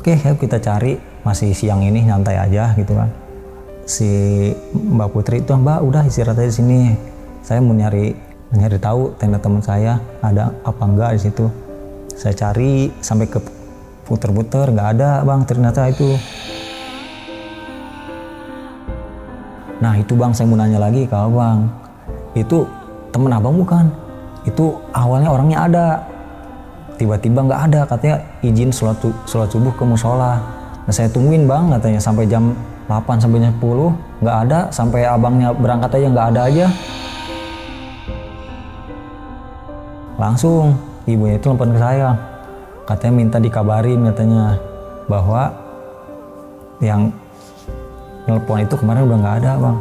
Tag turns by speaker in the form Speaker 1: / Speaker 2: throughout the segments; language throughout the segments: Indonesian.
Speaker 1: Oke, ayo kita cari, masih siang ini nyantai aja gitu kan. Si Mbak Putri itu, Mbak udah istirahat aja di sini. Saya mau nyari tahu tenda teman saya ada apa enggak di situ. Saya cari sampai ke puter-puter, nggak ada bang, ternyata itu. Nah itu bang, saya mau nanya lagi ke abang, itu temen abang bukan? Itu awalnya orangnya ada, tiba-tiba nggak ada, katanya izin sholat subuh ke musola. Nah saya tungguin bang, katanya sampai jam 8 sampai jam 10 nggak ada, sampai abangnya berangkat aja nggak ada aja. Langsung ibunya itu telepon ke saya, katanya minta dikabarin katanya bahwa yang telepon itu kemarin udah nggak ada bang.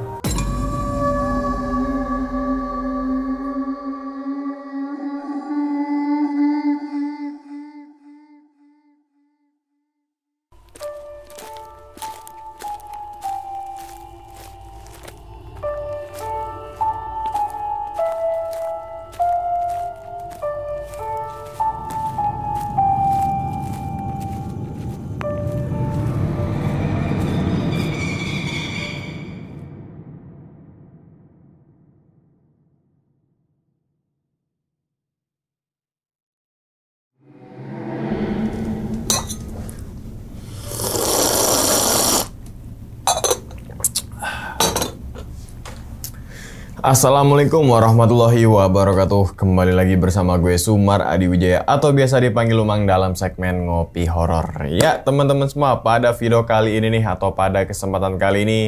Speaker 2: Assalamualaikum warahmatullahi wabarakatuh. Kembali lagi bersama gue Sumar Adi Wijaya atau biasa dipanggil Lumang dalam segmen Ngopi Horor. Ya teman-teman semua, pada video kali ini nih atau pada kesempatan kali ini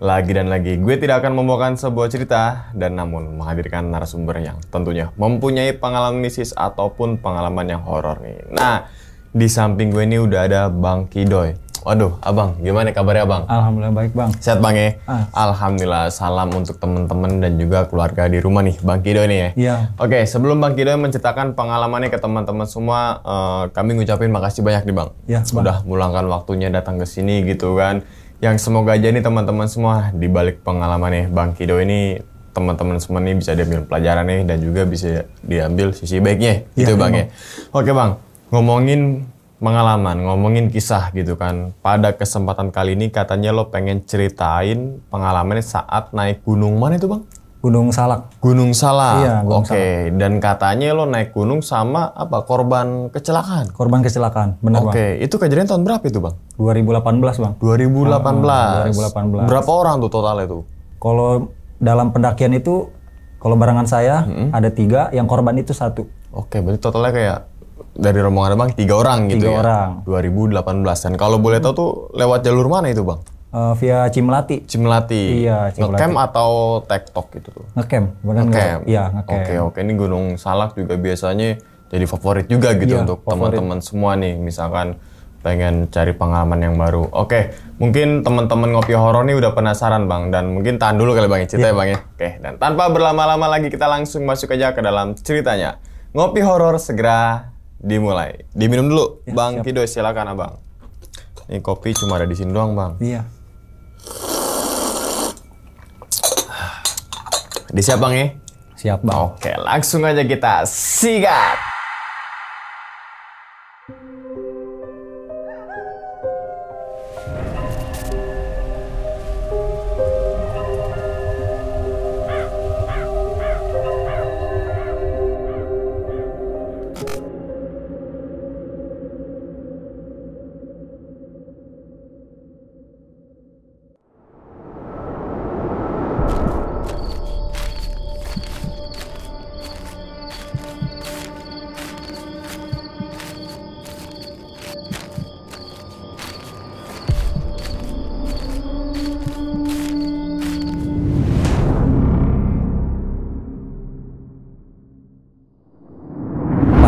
Speaker 2: lagi gue tidak akan membawakan sebuah cerita dan namun menghadirkan narasumber yang tentunya mempunyai pengalaman mistis ataupun pengalaman yang horor nih. Nah, di samping gue ini udah ada Bang Kidoy. Waduh, abang, gimana kabarnya bang?
Speaker 1: Alhamdulillah baik bang.
Speaker 2: Sehat bang ya? Alhamdulillah, salam untuk teman-teman dan juga keluarga di rumah nih, Bang Kidoy nih ya?
Speaker 1: Iya.
Speaker 2: Oke, sebelum Bang Kidoy menceritakan pengalamannya ke teman-teman semua, kami ngucapin makasih banyak nih bang.
Speaker 1: Ya,
Speaker 2: sudah meluangkan waktunya datang ke sini gitu kan. Yang semoga aja nih teman-teman semua di balik pengalamannya Bang Kidoy ini, teman-teman semua nih bisa diambil pelajaran nih dan juga bisa diambil sisi baiknya gitu bang ya. Oke bang, ngomongin pengalaman, ngomongin kisah gitu kan. Pada kesempatan kali ini katanya lo pengen ceritain pengalamannya saat naik gunung mana itu bang?
Speaker 1: Gunung Salak.
Speaker 2: Gunung Salak.
Speaker 1: Iya, Gunung
Speaker 2: Oke.
Speaker 1: Salak.
Speaker 2: Dan katanya lo naik gunung sama apa? Korban kecelakaan.
Speaker 1: Korban kecelakaan, benar bang.
Speaker 2: Oke, itu kejadian tahun berapa itu bang?
Speaker 1: 2018 bang.
Speaker 2: 2018.
Speaker 1: 2018.
Speaker 2: Berapa orang tuh total itu?
Speaker 1: Kalau dalam pendakian itu, kalau barengan saya ada 3, yang korban itu 1.
Speaker 2: Oke, berarti totalnya kayak dari rombongan abang 3 orang gitu
Speaker 1: 3
Speaker 2: ya?
Speaker 1: orang.
Speaker 2: 2018. Dan kalau boleh tahu tuh lewat jalur mana itu bang?
Speaker 1: Via Cimelati.
Speaker 2: Cimelati.
Speaker 1: Iya, Cimelati.
Speaker 2: Ngecamp atau tektok gitu tuh?
Speaker 1: Ngecamp, benar
Speaker 2: Ngecamp.
Speaker 1: Iya, ngecamp.
Speaker 2: Oke. Ini Gunung Salak juga biasanya jadi favorit juga gitu
Speaker 1: Iya,
Speaker 2: untuk
Speaker 1: favorit.
Speaker 2: teman-teman semua nih, misalkan pengen cari pengalaman yang baru. Oke, mungkin teman-teman Ngopi Horor nih udah penasaran bang, dan mungkin tahan dulu kali bang ya, cerita ya bang ya. Oke, dan tanpa berlama-lama lagi kita langsung masuk aja ke dalam ceritanya. Ngopi Horor segera dimulai. Diminum dulu,
Speaker 1: Ya,
Speaker 2: Bang
Speaker 1: siap.
Speaker 2: Kidoy, silakan abang. Ini kopi cuma ada di sini doang bang.
Speaker 1: Iya.
Speaker 2: Disiap bang ya?
Speaker 1: Siap bang.
Speaker 2: Oke, langsung aja kita sikat.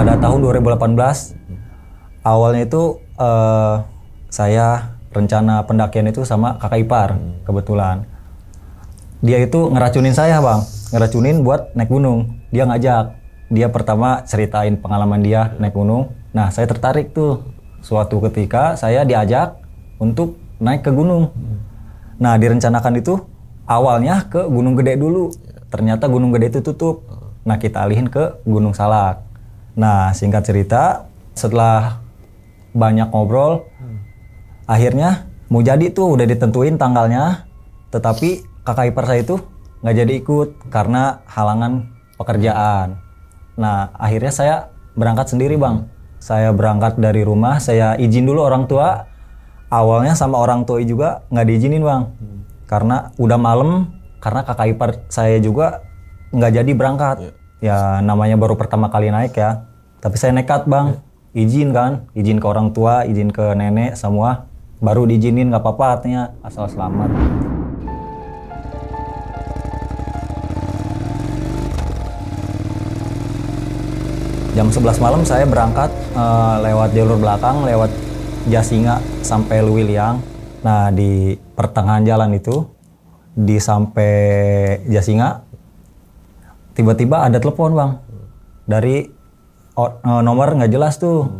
Speaker 1: Pada tahun 2018, awalnya itu saya rencana pendakian itu sama kakak ipar, kebetulan. Dia itu ngeracunin saya bang, ngeracunin buat naik gunung. Dia ngajak, dia pertama ceritain pengalaman dia naik gunung. Nah saya tertarik tuh, suatu ketika saya diajak untuk naik ke gunung. Nah direncanakan itu awalnya ke Gunung Gede dulu, ternyata Gunung Gede itu tutup. Nah kita alihin ke Gunung Salak. Nah singkat cerita, setelah banyak ngobrol, akhirnya mau jadi tuh udah ditentuin tanggalnya, tetapi kakak ipar saya itu nggak jadi ikut karena halangan pekerjaan. Nah akhirnya saya berangkat sendiri bang. Saya berangkat dari rumah, saya izin dulu orang tua. Awalnya sama orang tua juga nggak diizinin bang, karena udah malam, karena kakak ipar saya juga nggak jadi berangkat. Ya namanya baru pertama kali naik ya, tapi saya nekat bang, izin ke orang tua, izin ke nenek semua, baru diizinin nggak apa-apa artinya asal selamat. Jam 11 malam saya berangkat lewat jalur belakang, lewat Jasinga sampai Luwiliang. Nah di pertengahan jalan itu, di sampai Jasinga, tiba-tiba ada telepon bang, dari nomor nggak jelas tuh.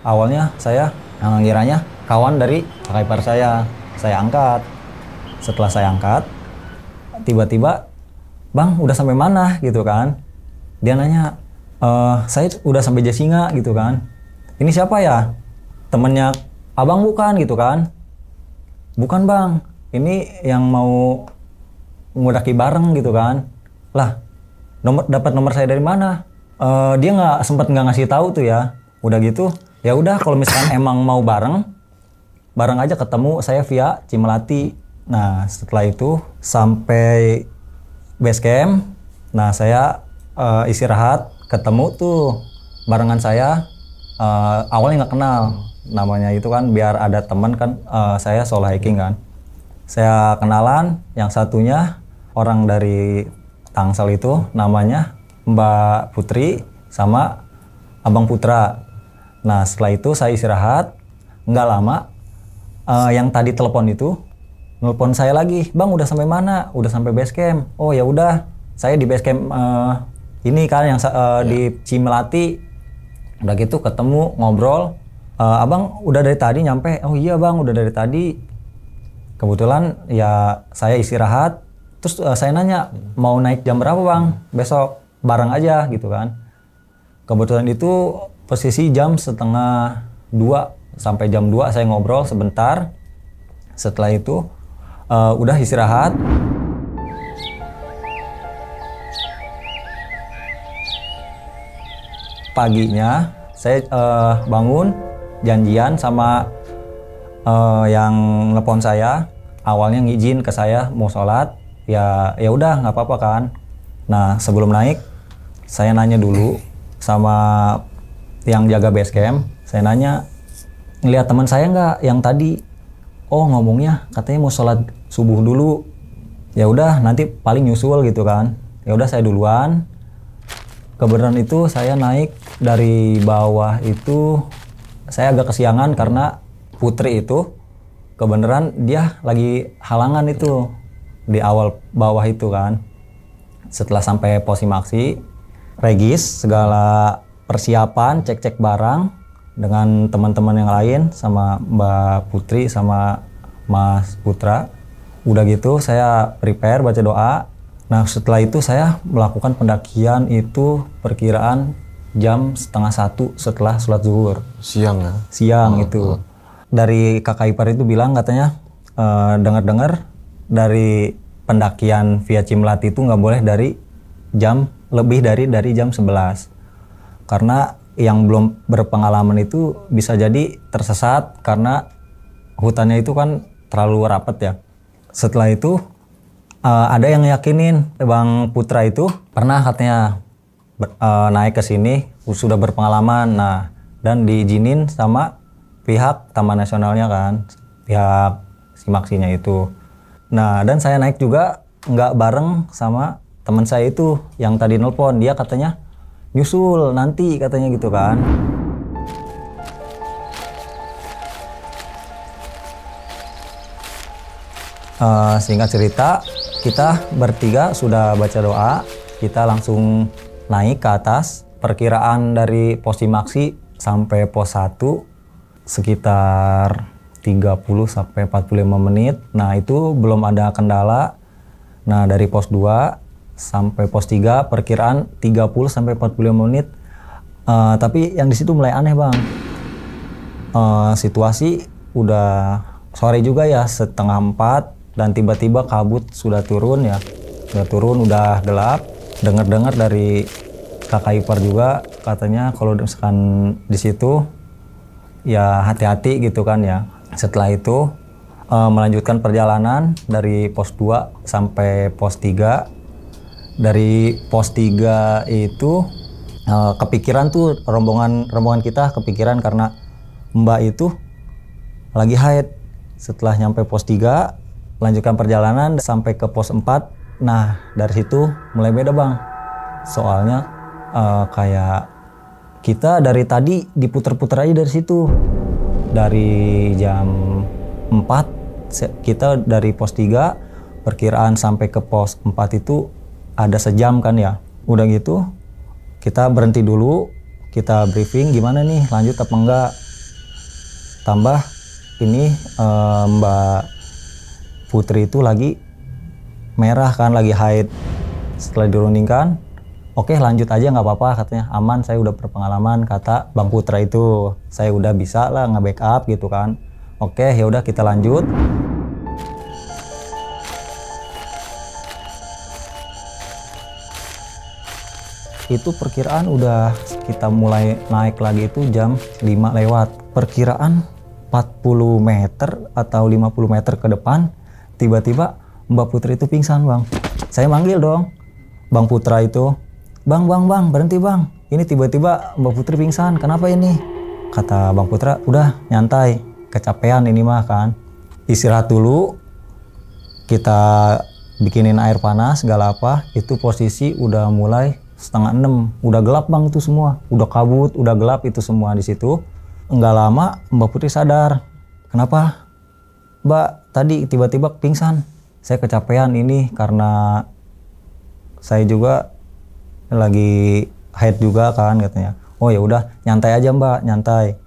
Speaker 1: Awalnya saya ngiranya kawan dari kakak ipar saya angkat. Setelah saya angkat, tiba-tiba, bang udah sampai mana gitu kan? Dia nanya, saya udah sampai Jasinga gitu kan. Ini siapa ya? Temennya abang bukan gitu kan? Bukan bang, ini yang mau ngudaki bareng gitu kan. Lah, dapat nomor saya dari mana? Dia sempat nggak ngasih tahu tuh ya. Udah gitu, ya udah kalau misalkan emang mau bareng aja ketemu saya via Cimelati. Nah setelah itu sampai base camp, nah saya istirahat, ketemu tuh barengan saya. Awalnya nggak kenal namanya itu kan, biar ada teman kan, saya solo hiking kan. Saya kenalan, yang satunya orang dari Tangsel itu namanya Mbak Putri sama Abang Putra. Nah setelah itu saya istirahat, nggak lama yang tadi telepon itu nelpon saya lagi, bang udah sampai mana? Udah sampai base camp. Oh ya udah, saya di base camp ini kan yang di Cimelati. Udah gitu ketemu ngobrol, abang udah dari tadi nyampe? Oh iya bang udah dari tadi. Kebetulan ya saya istirahat, terus saya nanya mau naik jam berapa bang? Besok bareng aja gitu kan. Kebetulan itu posisi jam 1:30 sampai jam 2 saya ngobrol sebentar. Setelah itu udah istirahat. Paginya saya bangun, janjian sama yang nelpon saya. Awalnya ngizin ke saya mau sholat, ya udah nggak apa-apa kan. Nah sebelum naik saya nanya dulu sama yang jaga base camp. Saya nanya, ngeliat teman saya nggak yang tadi? Oh ngomongnya katanya mau sholat subuh dulu. Ya udah nanti paling nyusul gitu kan. Ya udah saya duluan. Kebenaran itu saya naik dari bawah itu, saya agak kesiangan karena Putri itu kebenaran dia lagi halangan itu di awal bawah itu kan. Setelah sampai pos Simaksi, regis segala persiapan, cek-cek barang dengan teman-teman yang lain sama Mbak Putri sama Mas Putra. Udah gitu saya prepare baca doa. Nah setelah itu saya melakukan pendakian itu perkiraan jam 12:30 setelah sholat zuhur.
Speaker 2: Siang ya?
Speaker 1: Siang itu. Dari kakak ipar itu bilang katanya dengar-dengar dari pendakian via Cimelati itu nggak boleh dari lebih dari jam 11. Karena yang belum berpengalaman itu bisa jadi tersesat karena hutannya itu kan terlalu rapat ya. Setelah itu ada yang yakinin Bang Putra itu pernah katanya naik ke sini, sudah berpengalaman. Nah, dan diizinin sama pihak Taman Nasionalnya kan, pihak Simaksinya itu. Nah, dan saya naik juga nggak bareng sama teman saya itu yang tadi nelpon. Dia katanya nyusul nanti katanya gitu kan. Singkat cerita, kita bertiga sudah baca doa, kita langsung naik ke atas. Perkiraan dari pos Simaksi sampai pos 1 sekitar 30 sampai 45 menit. Nah, itu belum ada kendala. Nah, dari pos 2 sampai pos 3 perkiraan 30 sampai 45 menit. Tapi yang di situ mulai aneh, Bang. Situasi udah sore juga ya, 3:30, dan tiba-tiba kabut sudah turun ya. Udah turun, udah gelap. Dengar-dengar dari kakak ipar juga katanya kalau misalkan di situ ya hati-hati gitu kan ya. Setelah itu melanjutkan perjalanan dari pos 2 sampai pos 3. Dari pos 3 itu kepikiran tuh rombongan kita kepikiran karena Mbak itu lagi haid. Setelah nyampe pos 3, lanjutkan perjalanan sampai ke pos 4. Nah, dari situ mulai beda Bang. Soalnya kayak kita dari tadi diputer-puter aja dari situ. Dari jam 4 kita dari pos 3 perkiraan sampai ke pos 4 itu ada sejam kan ya. Udah gitu kita berhenti dulu, kita briefing gimana nih lanjut apa enggak. Tambah ini Mbak Putri itu lagi merah kan, lagi haid. Setelah dirundingkan, oke lanjut aja nggak apa-apa katanya, aman, saya udah berpengalaman, kata Bang Putra itu, saya udah bisa lah nge-backup gitu kan. Oke ya udah kita lanjut. Itu perkiraan udah kita mulai naik lagi itu jam 5 lewat. Perkiraan 40 meter atau 50 meter ke depan, tiba-tiba Mbak Putri itu pingsan Bang. Saya manggil dong Bang Putra itu, Bang, berhenti Bang. Ini tiba-tiba Mbak Putri pingsan, kenapa ini? Kata Bang Putra, udah nyantai, kecapean ini mah kan. Istirahat dulu, kita bikinin air panas, segala apa. Itu posisi udah mulai 5:30, udah gelap Bang itu semua. Udah kabut, udah gelap itu semua di situ. Enggak lama Mbak Putri sadar. Kenapa? Mbak, tadi tiba-tiba pingsan. Saya kecapean ini karena saya juga lagi haid juga kan katanya. Oh ya udah nyantai aja Mbak, nyantai.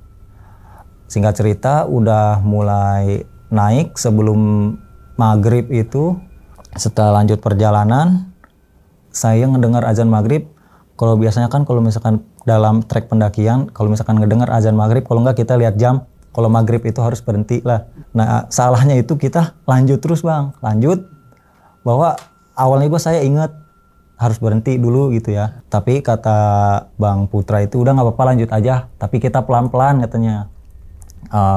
Speaker 1: Singkat cerita udah mulai naik sebelum maghrib itu. Setelah lanjut perjalanan, saya ngedengar azan maghrib. Kalau biasanya kan kalau misalkan dalam trek pendakian, kalau misalkan ngedengar azan maghrib, kalau nggak kita lihat jam, kalau maghrib itu harus berhenti lah. Nah salahnya itu kita lanjut terus Bang, lanjut. Bahwa awalnya saya ingat harus berhenti dulu gitu ya. Tapi kata Bang Putra itu udah nggak apa-apa lanjut aja, tapi kita pelan-pelan katanya.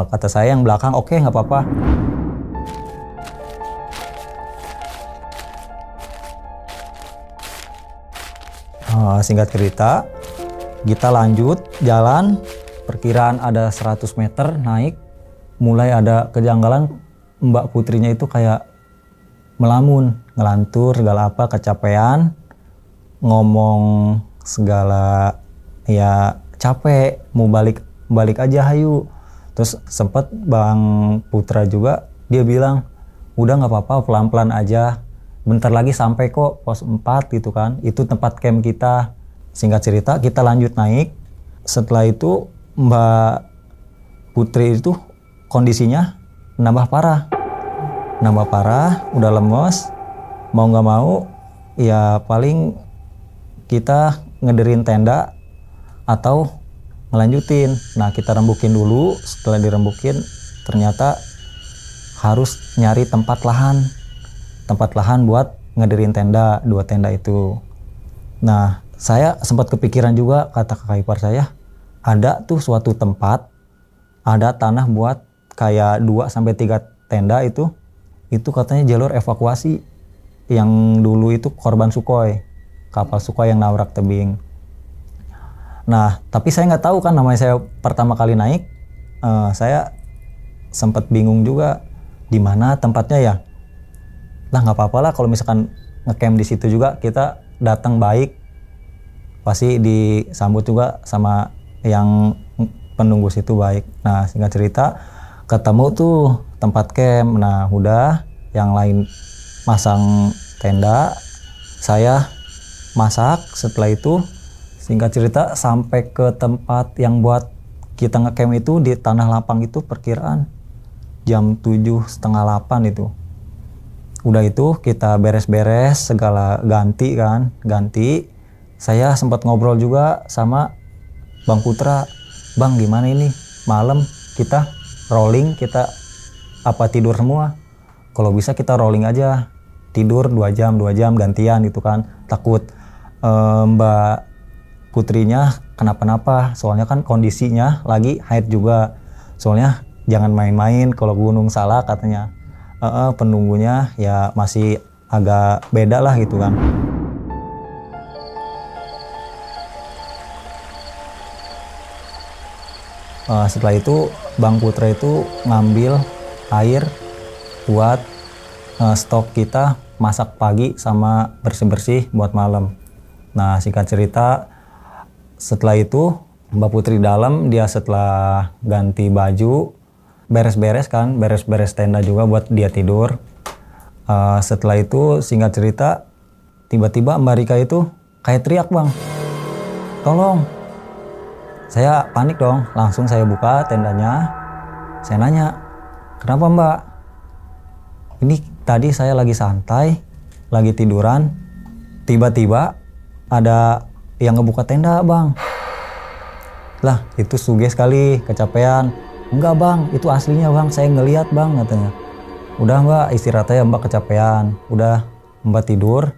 Speaker 1: Kata saya yang belakang, oke nggak apa-apa. Singkat cerita, kita lanjut jalan, perkiraan ada 100 meter naik, mulai ada kejanggalan. Mbak Putrinya itu kayak melamun, ngelantur segala apa, kecapean, ngomong segala ya capek, mau balik aja hayu. Terus sempat Bang Putra juga dia bilang, udah nggak apa-apa pelan-pelan aja, bentar lagi sampai kok pos 4 gitu kan, itu tempat camp kita. Singkat cerita kita lanjut naik. Setelah itu Mbak Putri itu kondisinya nambah parah, udah lemes, mau nggak mau ya paling kita ngederin tenda atau ngelanjutin. Nah kita rembukin dulu, setelah dirembukin ternyata harus nyari tempat lahan buat ngederin tenda, 2 tenda itu. Nah saya sempat kepikiran juga, kata kakak ipar saya, ada tuh suatu tempat, ada tanah buat kayak 2-3 tenda itu katanya jalur evakuasi yang dulu itu korban Sukhoi, kapal Sukhoi yang nabrak tebing. Nah tapi saya nggak tahu kan, namanya saya pertama kali naik, saya sempat bingung juga di mana tempatnya ya. Lah nggak apa-apa lah kalau misalkan ngecamp di situ juga, kita datang baik, pasti disambut juga sama yang penunggu situ baik. Nah singkat cerita ketemu tuh tempat camp. Nah udah yang lain masang tenda, saya masak. Setelah itu singkat cerita sampai ke tempat yang buat kita ngecamp itu di tanah lapang itu perkiraan jam 7:30 itu. Udah itu kita beres-beres segala, ganti. Saya sempat ngobrol juga sama Bang Putra, Bang gimana ini malam kita rolling, kita apa tidur semua? Kalau bisa kita rolling aja, tidur 2 jam gantian gitu kan. Takut Mbak Putrinya kenapa-napa, soalnya kan kondisinya lagi haid juga. Soalnya jangan main-main kalau Gunung Salak katanya. Penunggunya ya masih agak beda lah gitu kan. Setelah itu Bang Putra itu ngambil air buat stok kita masak pagi sama bersih-bersih buat malam. Nah singkat cerita, setelah itu Mbak Putri dalam, dia setelah ganti baju, beres-beres tenda juga buat dia tidur. Setelah itu singkat cerita, tiba-tiba Mbak Rika itu kayak teriak, "Bang, tolong." Saya panik dong, langsung saya buka tendanya. Saya nanya, "Kenapa Mbak?" "Ini tadi saya lagi santai, lagi tiduran, tiba-tiba ada yang ngebuka tenda Bang." "Lah itu suges sekali, kecapean." "Enggak Bang, itu aslinya Bang, saya ngeliat Bang," katanya. "Udah Mbak, istirahat aja Mbak, kecapean." Udah Mbak tidur.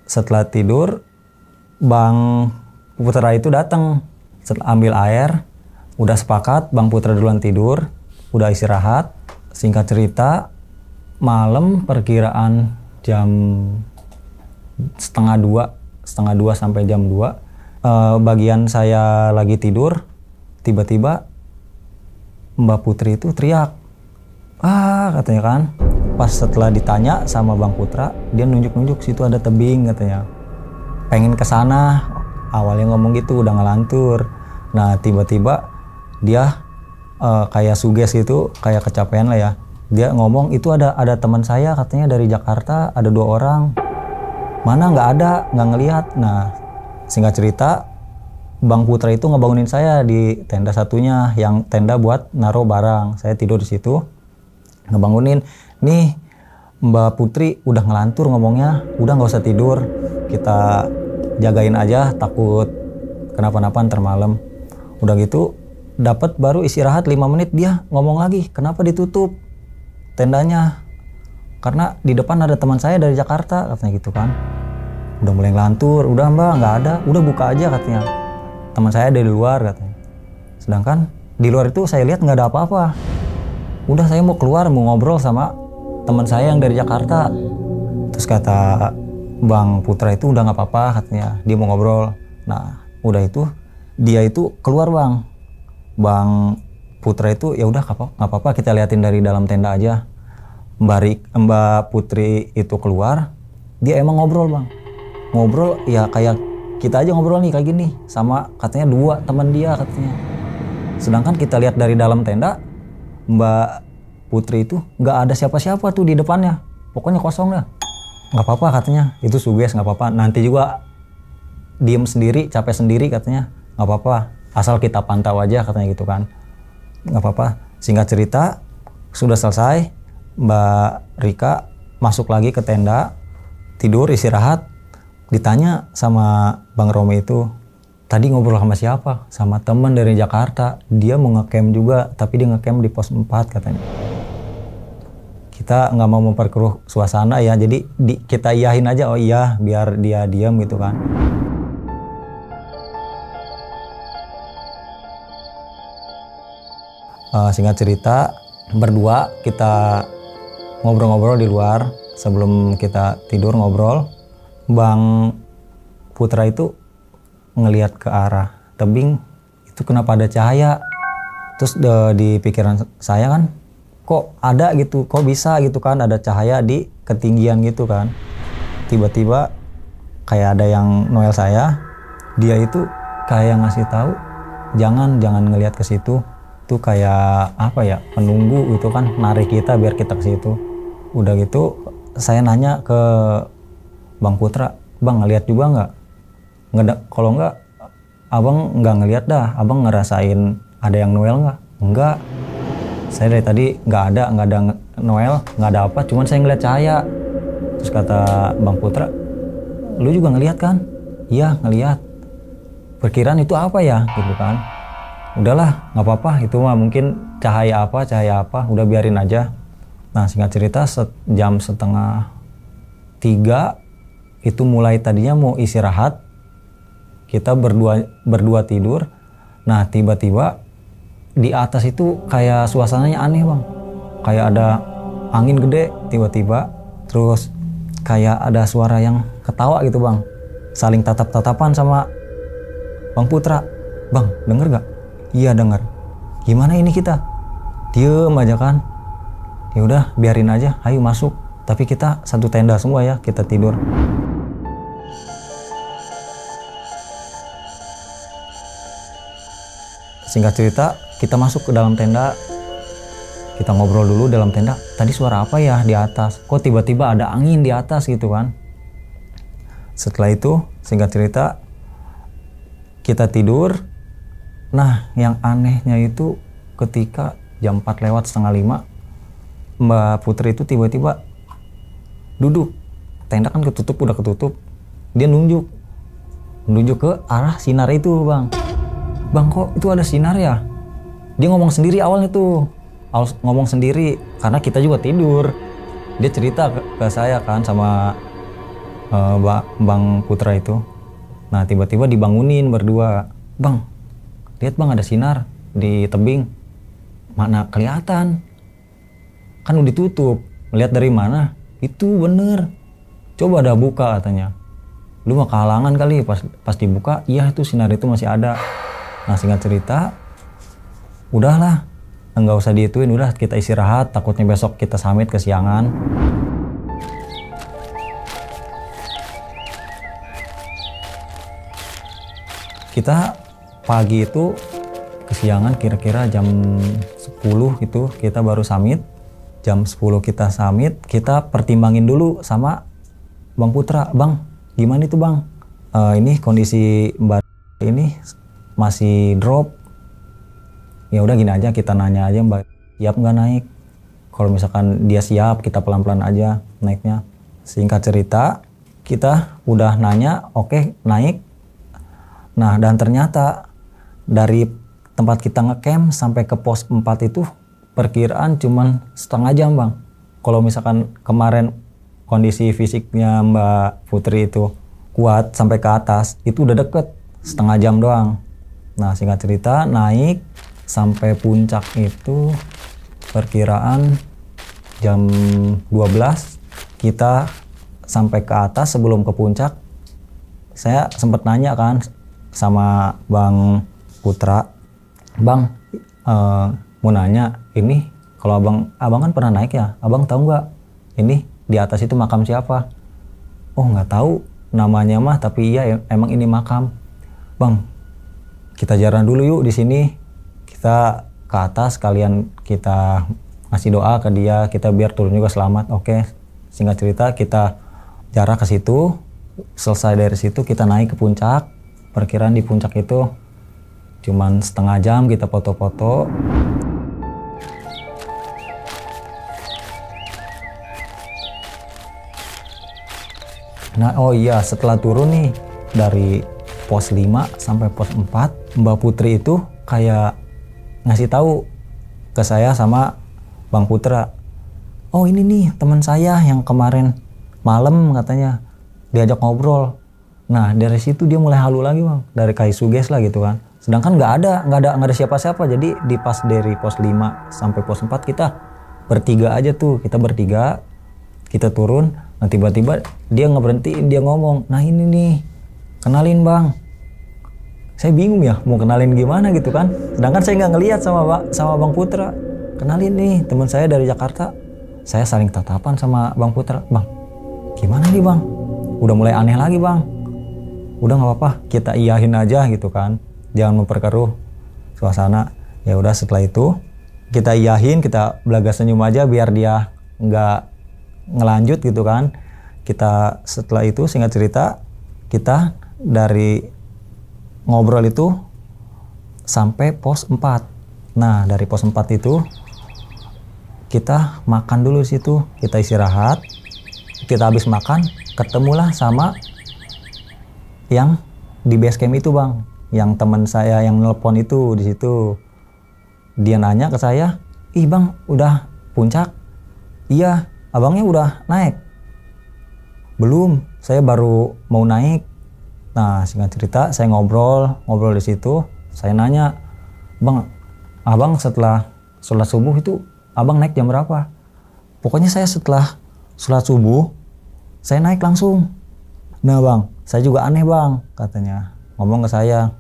Speaker 1: Setelah tidur, Bang Putra itu datang. Setelah ambil air, udah sepakat Bang Putra duluan tidur, udah istirahat. Singkat cerita, malam perkiraan jam setengah dua sampai jam 2, bagian saya lagi tidur, tiba-tiba Mbak Putri itu teriak, katanya kan. Pas setelah ditanya sama Bang Putra, dia nunjuk-nunjuk situ ada tebing katanya, pengen ke sana. Awalnya ngomong gitu udah ngelantur. Nah tiba-tiba dia kayak suges gitu, kayak kecapean lah ya. Dia ngomong itu ada teman saya katanya dari Jakarta, ada 2 orang. Mana nggak ada, nggak ngelihat. Nah singkat cerita, Bang Putra itu ngebangunin saya di tenda satunya, yang tenda buat naruh barang. Saya tidur di situ, ngebangunin. "Nih Mbak Putri udah ngelantur ngomongnya, udah nggak usah tidur, kita jagain aja, takut kenapa-napa ntar malam." Udah gitu dapat baru istirahat 5 menit, dia ngomong lagi, "Kenapa ditutup tendanya?" "Karena di depan ada teman saya dari Jakarta," katanya gitu kan. Udah mulai ngelantur, "Udah Mbak nggak ada, udah buka aja," katanya. "Teman saya dari luar," katanya. Sedangkan di luar itu saya lihat nggak ada apa-apa. Udah saya mau keluar, mau ngobrol sama teman saya yang dari Jakarta. Terus kata Bang Putra itu, "Udah nggak apa-apa," katanya, dia mau ngobrol. Nah udah itu dia itu keluar Bang Putra itu, "Ya udah nggak apa-apa, kita liatin dari dalam tenda aja." Mbak Putri itu keluar, dia emang ngobrol Bang, ngobrol ya kayak kita aja ngobrol nih kayak gini, sama katanya 2 teman dia katanya. Sedangkan kita lihat dari dalam tenda, Mbak Putri itu nggak ada siapa-siapa tuh di depannya, pokoknya kosong dah. "Nggak apa-apa," katanya, "itu suges, nggak apa-apa, nanti juga diem sendiri, capek sendiri," katanya. "Nggak apa-apa, asal kita pantau aja," katanya gitu kan. "Nggak apa-apa." Singkat cerita, sudah selesai, Mbak Rika masuk lagi ke tenda, tidur, istirahat. Ditanya sama Bang Romi itu, "Tadi ngobrol sama siapa?" "Sama teman dari Jakarta, dia mau ngecamp juga, tapi dia ngecamp di pos 4," katanya. Kita nggak mau memperkeruh suasana ya, jadi kita iyahin aja, "Oh iya," biar dia diam gitu kan. Singkat cerita, berdua kita ngobrol-ngobrol di luar sebelum kita tidur, ngobrol. Bang Putra itu ngelihat ke arah tebing itu, kenapa ada cahaya. Terus di pikiran saya kan, kok ada gitu, kok bisa gitu kan, ada cahaya di ketinggian gitu kan. Tiba-tiba kayak ada yang noel saya, dia itu kayak ngasih tahu, jangan ngelihat ke situ, tuh kayak apa ya, penunggu itu kan, narik kita biar kita ke situ. Udah gitu saya nanya ke Bang Putra, "Bang ngelihat juga nggak?" "Kalau nggak, abang nggak ngelihat dah, abang ngerasain ada yang noel nggak?" "Enggak, saya dari tadi nggak ada noel, nggak ada apa, cuman saya ngeliat cahaya." Terus kata Bang Putra, "Lu juga ngeliat kan?" "Iya ngeliat." "Perkiraan itu apa ya?" gitu kan. "Udahlah nggak apa-apa, itu mah mungkin cahaya apa, udah biarin aja." Nah singkat cerita jam setengah 3 itu mulai tadinya mau istirahat, kita berdua tidur. Nah tiba-tiba di atas itu kayak suasananya aneh bang, kayak ada angin gede tiba-tiba, terus kayak ada suara yang ketawa gitu bang, saling tatap-tatapan sama Bang Putra. Bang, denger gak? Iya denger. Gimana ini kita? Diem aja kan. Ya udah biarin aja, ayo masuk. Tapi kita satu tenda semua ya, kita tidur. Singkat cerita, kita masuk ke dalam tenda. Kita ngobrol dulu dalam tenda. Tadi suara apa ya di atas? Kok tiba-tiba ada angin di atas gitu kan? Setelah itu, singkat cerita, kita tidur. Nah, yang anehnya itu ketika jam 4 lewat setengah 5, Mbak Putri itu tiba-tiba duduk. Tenda kan udah ketutup. Dia nunjuk ke arah sinar itu bang. Bang, kok itu ada sinar ya? Dia ngomong sendiri awalnya tuh. Ngomong sendiri karena kita juga tidur. Dia cerita ke saya kan sama Bang Putra itu. Nah tiba-tiba dibangunin berdua. Bang, lihat bang ada sinar di tebing. Mana kelihatan? Kan udah ditutup. Melihat dari mana? Itu bener. Coba dah buka katanya. Lu mah kehalangan kali. Pas dibuka, iya itu sinar itu masih ada. Nah singkat cerita, udahlah, nggak usah diituin, udah kita istirahat. Takutnya besok kita summit kesiangan. Kita pagi itu kesiangan, kira-kira jam 10 gitu kita baru summit. Jam 10 kita summit, kita pertimbangin dulu sama Bang Putra. Bang, gimana itu bang? Ini kondisi Mbak ini masih drop. Ya udah gini aja, kita nanya aja Mbak, siap nggak naik? Kalau misalkan dia siap, kita pelan-pelan aja naiknya. Singkat cerita, kita udah nanya, oke, naik. Nah dan ternyata dari tempat kita ngecamp sampai ke pos 4 itu perkiraan cuman setengah jam bang. Kalau misalkan kemarin kondisi fisiknya Mbak Putri itu kuat sampai ke atas, itu udah deket setengah jam doang. Nah singkat cerita naik sampai puncak itu perkiraan jam 12. Kita sampai ke atas. Sebelum ke puncak saya sempat nanya kan sama Bang Putra, Bang mau nanya ini, kalau abang kan pernah naik ya, abang tahu nggak ini di atas itu makam siapa? Oh nggak tahu namanya mah, tapi iya emang ini makam. Bang, kita jalan dulu yuk di sini, kita ke atas, kalian kita ngasih doa ke dia, kita biar turun juga selamat. Oke, singkat cerita kita jarak ke situ. Selesai dari situ kita naik ke puncak. Perkiraan di puncak itu cuman setengah jam kita foto-foto. Nah oh iya, setelah turun nih dari pos 5 sampai pos 4, Mbak Putri itu kayak ngasih tahu ke saya sama Bang Putra, oh ini nih teman saya yang kemarin malam katanya diajak ngobrol. Nah dari situ dia mulai halu lagi bang, dari kayak suges lah gitu kan. Sedangkan nggak ada siapa-siapa. Jadi dari pos 5 sampai pos 4 kita bertiga aja tuh, kita turun. Nah tiba-tiba dia ngeberhentiin, dia ngomong, nah ini nih kenalin bang. Saya bingung ya mau kenalin gimana gitu kan. Sedangkan saya nggak ngelihat sama Bang Putra. Kenalin nih teman saya dari Jakarta. Saya saling tatapan sama Bang Putra, bang gimana nih bang? Udah mulai aneh lagi bang. Udah nggak apa-apa, kita iyahin aja gitu kan, jangan memperkeruh suasana. Ya udah setelah itu kita iyahin, kita belaga senyum aja biar dia nggak ngelanjut gitu kan. Kita setelah itu singkat cerita kita dari ngobrol itu sampai pos 4. Nah dari pos 4 itu kita makan dulu situ, kita istirahat. Kita habis makan ketemulah sama yang di base camp itu bang, yang teman saya yang nelpon itu di situ. Dia nanya ke saya, ih bang udah puncak? Iya, abangnya udah naik. Belum, saya baru mau naik. Nah, singkat cerita saya ngobrol di situ. Saya nanya, "Bang, abang setelah sholat subuh itu abang naik jam berapa?" "Pokoknya saya setelah sholat subuh saya naik langsung." "Nah bang, saya juga aneh bang," katanya. Ngomong ke saya,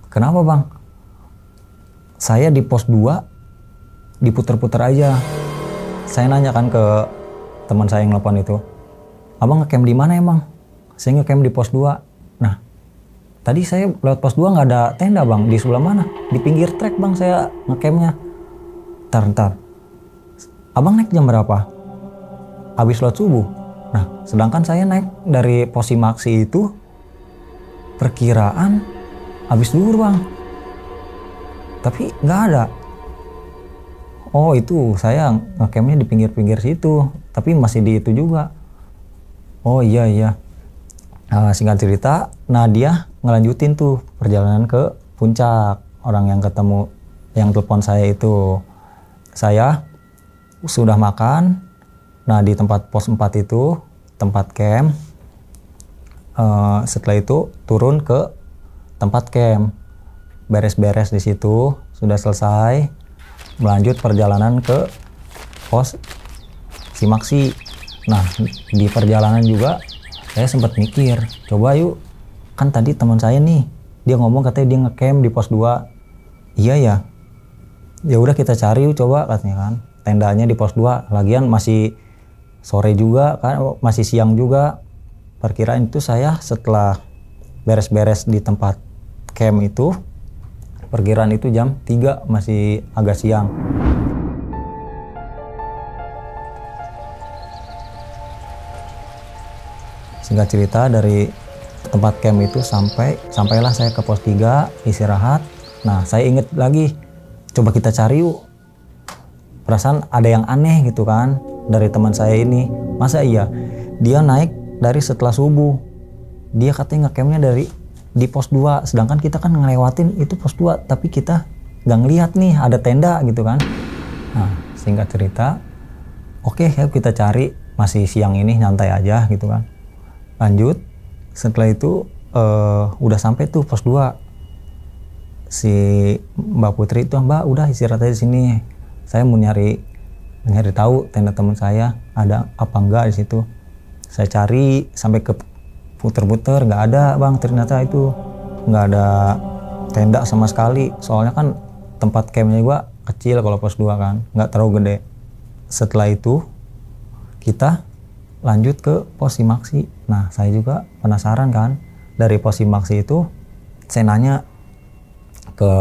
Speaker 1: "Kenapa bang?" "Saya di pos 2 diputer-puter aja." Saya nanya kan ke teman saya yang nelpon itu, "Abang ngecamp di mana emang?" "Saya ngecamp di pos 2. "Nah, tadi saya lewat pos 2 nggak ada tenda bang, di sebelah mana?" "Di pinggir trek bang saya ngecampnya." Ntar. "Abang naik jam berapa?" "Habis sholat subuh." Nah, sedangkan saya naik dari pos Simaksi itu perkiraan habis zuhur bang. Tapi nggak ada. "Oh itu saya ngecampnya di pinggir-pinggir situ, tapi masih di itu juga." "Oh iya. Nah, singkat cerita, nah dia ngelanjutin tuh perjalanan ke puncak. Orang yang ketemu, yang telepon saya itu. Saya sudah makan. Nah di tempat pos 4 itu, tempat camp. Setelah itu turun ke tempat camp. Beres-beres di situ, sudah selesai. Melanjut perjalanan ke pos Simaksi. Nah di perjalanan juga saya sempat mikir, coba yuk, kan tadi teman saya nih, dia ngomong katanya dia ngecamp di pos 2. Iya ya, ya udah kita cari yuk coba, katanya kan. Tendanya di pos 2, lagian masih sore juga kan, masih siang juga. Perkiraan itu saya setelah beres-beres di tempat camp itu, perkiraan itu jam 3, masih agak siang. Singkat cerita, dari tempat camp itu sampailah saya ke pos 3 istirahat. Nah saya inget lagi, coba kita cari yuk. Perasaan ada yang aneh gitu kan dari teman saya ini. Masa iya dia naik dari setelah subuh, dia katanya ngecampnya di pos 2, sedangkan kita kan ngelewatin itu pos 2, tapi kita nggak ngelihat nih ada tenda gitu kan. Nah singkat cerita, oke, yuk kita cari, masih siang ini nyantai aja gitu kan. Lanjut, setelah itu udah sampai tuh pos 2. Si Mbak Putri itu, "Mbak udah istirahat aja di sini, saya mau nyari tahu tenda teman saya ada apa enggak di situ." Saya cari sampai ke puter-puter, nggak ada bang, ternyata itu nggak ada tenda sama sekali. Soalnya kan tempat campnya juga kecil kalau pos 2 kan, nggak terlalu gede. Setelah itu kita lanjut ke pos Simaksi. Nah saya juga penasaran kan, dari pos Simaksi itu saya nanya ke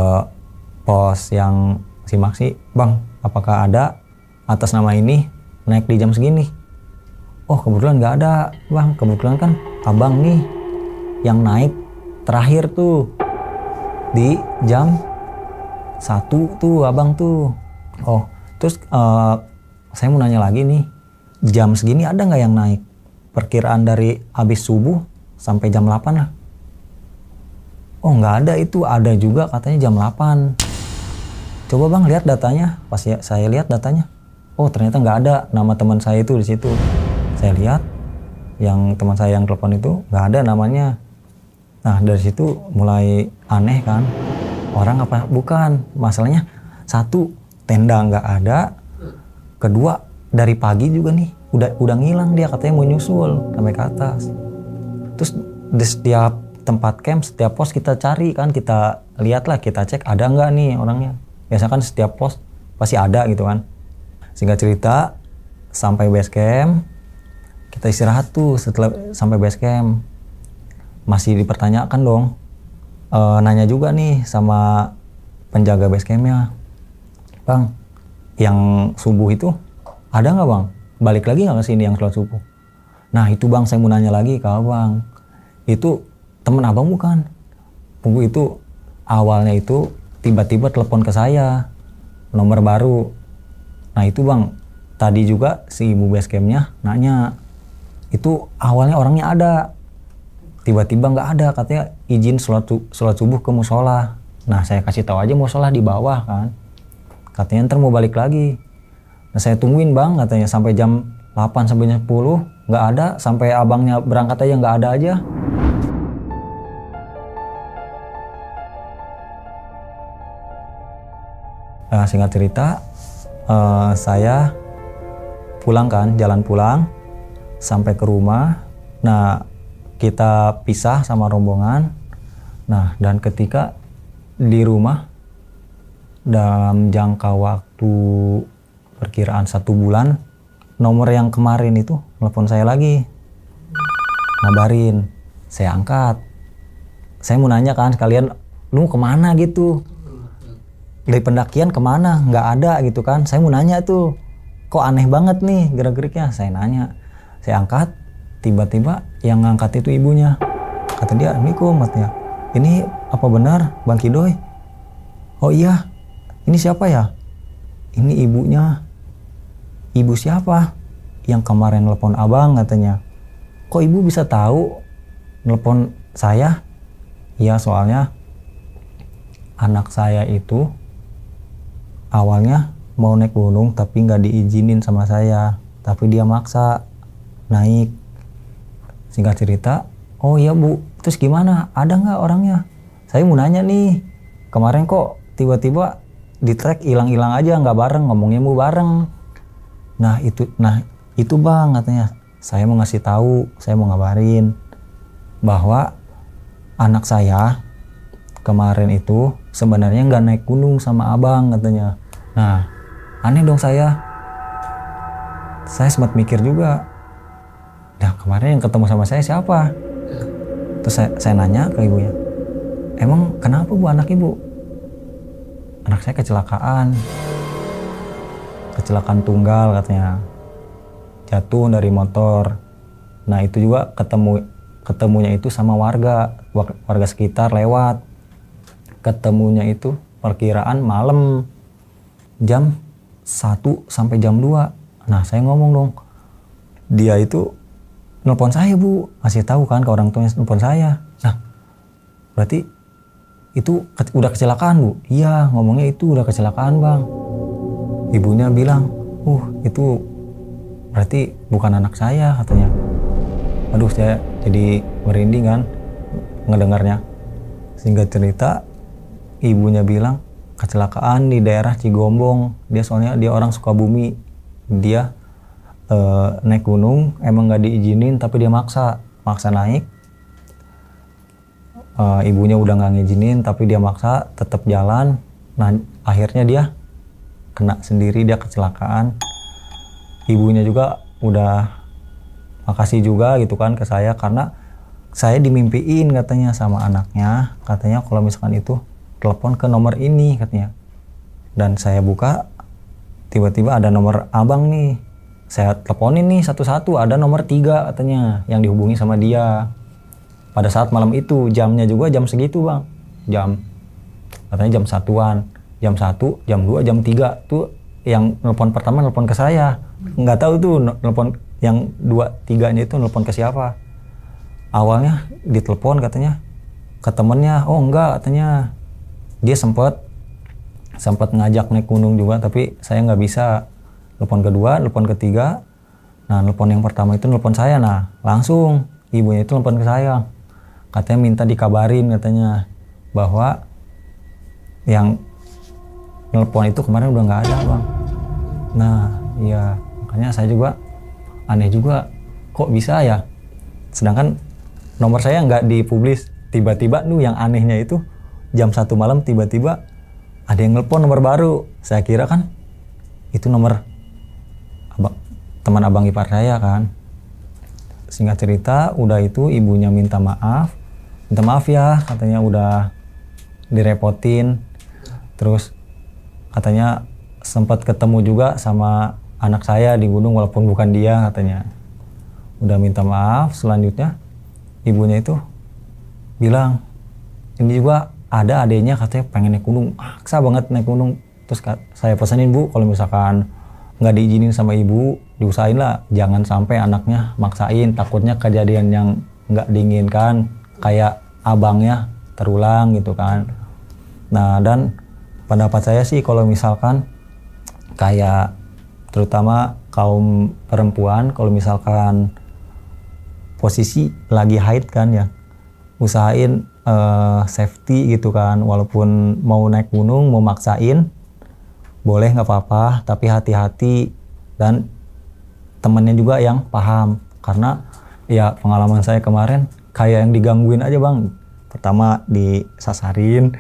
Speaker 1: pos yang Simaksi, "Bang, apakah ada atas nama ini naik di jam segini?" "Oh kebetulan nggak ada bang, kebetulan kan abang nih yang naik terakhir tuh di jam 1 tuh abang tuh." "Oh terus saya mau nanya lagi nih, jam segini ada nggak yang naik? Perkiraan dari habis subuh sampai jam 8 lah." "Oh nggak ada, itu ada juga katanya jam 8. "Coba bang lihat datanya." Pas saya lihat datanya, oh ternyata nggak ada nama teman saya itu di situ. Saya lihat yang teman saya yang telepon itu nggak ada namanya. Nah dari situ mulai aneh kan, orang apa bukan. Masalahnya satu, tenda nggak ada. Kedua, dari pagi juga nih udah ngilang dia, katanya mau nyusul sampai ke atas. Terus di setiap tempat camp, setiap pos kita cari kan, kita lihat lah, kita cek ada nggak nih orangnya. Biasanya kan setiap pos pasti ada gitu kan. Singkat cerita, sampai base camp, kita istirahat tuh. Setelah sampai base camp masih dipertanyakan dong, nanya juga nih sama penjaga base campnya, "Bang, yang subuh itu ada nggak bang? Balik lagi nggak ke sini yang sholat subuh?" "Nah itu bang, saya mau nanya lagi ke abang, itu temen abang bukan? Tunggu, itu awalnya itu tiba-tiba telepon ke saya, nomor baru. Nah itu bang, tadi juga si ibu base campnya nanya, itu awalnya orangnya ada, tiba-tiba nggak ada, katanya izin sholat subuh ke musola." Nah saya kasih tahu aja musola di bawah kan, katanya ntar mau balik lagi. Nah, saya tungguin bang katanya sampai jam 8 sampai jam 10 nggak ada, sampai abangnya berangkat aja nggak ada aja. Nah, singkat cerita, saya pulang kan, jalan pulang sampai ke rumah. Nah, kita pisah sama rombongan. Nah, dan ketika di rumah dalam jangka waktu perkiraan 1 bulan, nomor yang kemarin itu telepon saya lagi, ngabarin. Saya angkat. Saya mau nanya kan sekalian, lu kemana gitu? Dari pendakian kemana? Nggak ada gitu kan. Saya mau nanya tuh, kok aneh banget nih gerak-geriknya. Saya nanya, saya angkat, tiba-tiba yang ngangkat itu ibunya. Kata dia, Assalamualaikum, katanya. Ini apa benar Bang Kidoy? Oh iya, ini siapa ya? Ini ibunya. Ibu siapa? Yang kemarin nelpon abang katanya. Kok ibu bisa tahu nelpon saya? Iya, soalnya anak saya itu awalnya mau naik gunung tapi nggak diizinin sama saya, tapi dia maksa naik. Singkat cerita, oh iya bu, terus gimana? Ada nggak orangnya? Saya mau nanya nih, kemarin kok tiba-tiba di track hilang-hilang aja, nggak bareng, ngomongnya mau bareng. Nah itu bang katanya, saya mau ngasih tahu, saya mau ngabarin bahwa anak saya kemarin itu sebenarnya nggak naik gunung sama abang katanya. Nah, aneh dong saya sempat mikir juga. Nah, kemarin yang ketemu sama saya siapa? Terus saya nanya ke ibunya, emang kenapa bu anak ibu? Anak saya kecelakaan tunggal katanya, jatuh dari motor. Nah itu juga ketemunya itu sama warga sekitar lewat. Ketemunya itu perkiraan malam jam 1 sampai jam 2. Nah saya ngomong dong, dia itu nelpon saya bu, kasih tahu kan ke orang tuanya nelpon saya. Nah berarti itu udah kecelakaan bu? Iya, ngomongnya itu udah kecelakaan bang. Ibunya bilang, itu berarti bukan anak saya katanya. Aduh, saya jadi merinding kan ngedengarnya. Singkat cerita, ibunya bilang kecelakaan di daerah Cigombong. Soalnya dia orang Sukabumi. Dia naik gunung, emang nggak diizinin tapi dia maksa naik. Ibunya udah nggak ngizinin tapi dia maksa tetap jalan. Nah akhirnya dia kena sendiri, dia kecelakaan. Ibunya juga udah makasih juga gitu kan ke saya, karena saya dimimpiin katanya sama anaknya, katanya kalau misalkan itu telepon ke nomor ini katanya. Dan saya buka, tiba-tiba ada nomor abang nih. Saya teleponin nih satu-satu, ada nomor 3 katanya yang dihubungi sama dia. Pada saat malam itu, jamnya juga jam segitu bang. Katanya jam 1-an. Jam 1, jam 2, jam 3 tuh yang nelpon pertama nelpon ke saya. Nggak tahu tuh nelpon yang 2-3-nya itu nelpon ke siapa. Awalnya ditelepon katanya ke temennya. Oh enggak katanya. Dia sempat ngajak naik gunung juga, tapi saya nggak bisa. Nelpon kedua, nelpon ketiga. Nah nelpon yang pertama itu nelpon saya. Nah langsung ibunya itu nelpon ke saya. Katanya minta dikabarin katanya bahwa yang nelpon itu kemarin udah nggak ada bang. Nah iya, makanya saya juga aneh juga, kok bisa ya, sedangkan nomor saya nggak dipublis. Tiba-tiba yang anehnya itu jam 1 malam tiba-tiba ada yang nelpon nomor baru. Saya kira kan itu nomor teman abang ipar saya kan. Singkat cerita, udah itu ibunya minta maaf ya, katanya udah direpotin. Terus katanya sempat ketemu juga sama anak saya di gunung walaupun bukan dia katanya. Udah minta maaf. Selanjutnya ibunya itu bilang, ini juga ada adenya katanya pengen naik gunung, maksa banget naik gunung. Terus saya pesanin bu, kalau misalkan nggak diizinin sama ibu, diusahain lah jangan sampai anaknya maksain, takutnya kejadian yang nggak diinginkan kayak abangnya terulang gitu kan. Nah dan pendapat saya sih kalau misalkan kayak terutama kaum perempuan kalau misalkan posisi lagi haid kan ya, usahain safety gitu kan, walaupun mau naik gunung mau maksain boleh nggak apa-apa, tapi hati-hati dan temennya juga yang paham, karena ya pengalaman saya kemarin kayak yang digangguin aja bang. Pertama disasarin,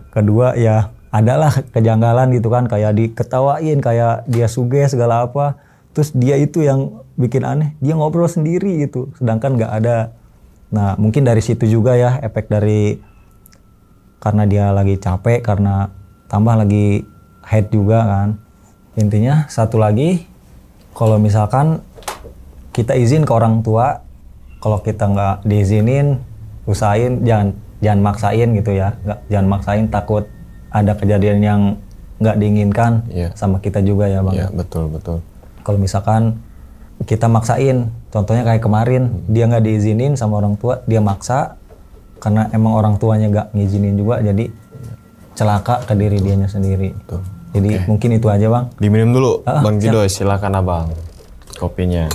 Speaker 1: kedua ya adalah kejanggalan gitu kan, kayak diketawain, kayak dia suges segala apa, terus dia itu yang bikin aneh, dia ngobrol sendiri gitu sedangkan nggak ada. Nah mungkin dari situ juga ya efek dari, karena dia lagi capek, karena tambah lagi head juga kan. Intinya satu lagi, kalau misalkan kita izin ke orang tua, kalau kita nggak diizinin usahain jangan maksain gitu ya, jangan maksain, takut ada kejadian yang nggak diinginkan sama kita juga ya bang.
Speaker 2: Iya betul.
Speaker 1: Kalau misalkan kita maksain, contohnya kayak kemarin dia nggak diizinin sama orang tua, dia maksa karena emang orang tuanya nggak ngizinin juga, jadi celaka ke diri dianya sendiri. Betul. Jadi mungkin itu aja bang.
Speaker 2: Diminum dulu Bang Kidoy, silakan abang kopinya.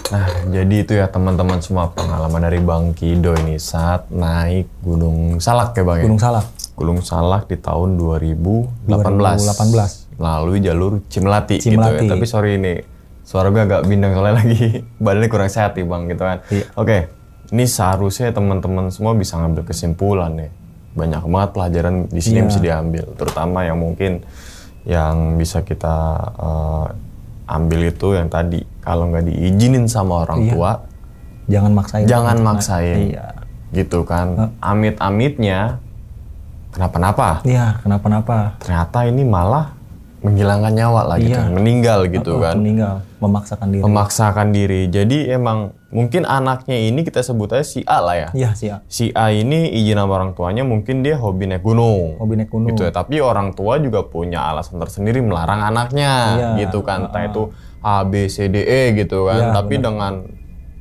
Speaker 2: Nah jadi itu ya teman-teman semua pengalaman dari Bang Kidoy ini saat naik Gunung Salak ya bang. Gunung Salak di tahun 2018. Melalui jalur Cimlati gitu ya. Tapi sorry ini suara gue agak bindeng soalnya lagi badannya kurang sehat nih bang gitu kan. Iya. Oke, ini seharusnya teman-teman semua bisa ngambil kesimpulan nih. Banyak banget pelajaran di sini yang bisa diambil, terutama yang mungkin yang bisa kita ambil itu yang tadi, kalau nggak diizinin sama orang tua, jangan maksain, gitu kan. Amit-amitnya kenapa-napa. Iya, kenapa-napa. Ternyata ini malah menghilangkan nyawa lah gitu, meninggal gitu kan.
Speaker 1: Meninggal,
Speaker 2: memaksakan diri. Jadi emang mungkin anaknya ini kita sebut aja si A lah ya.
Speaker 1: Iya, si A.
Speaker 2: Si A ini izin sama orang tuanya, mungkin dia hobi naik gunung. Gitu ya. Tapi orang tua juga punya alasan tersendiri melarang anaknya, gitu kan. Entah itu A, B, C, D, E gitu kan. Tapi dengan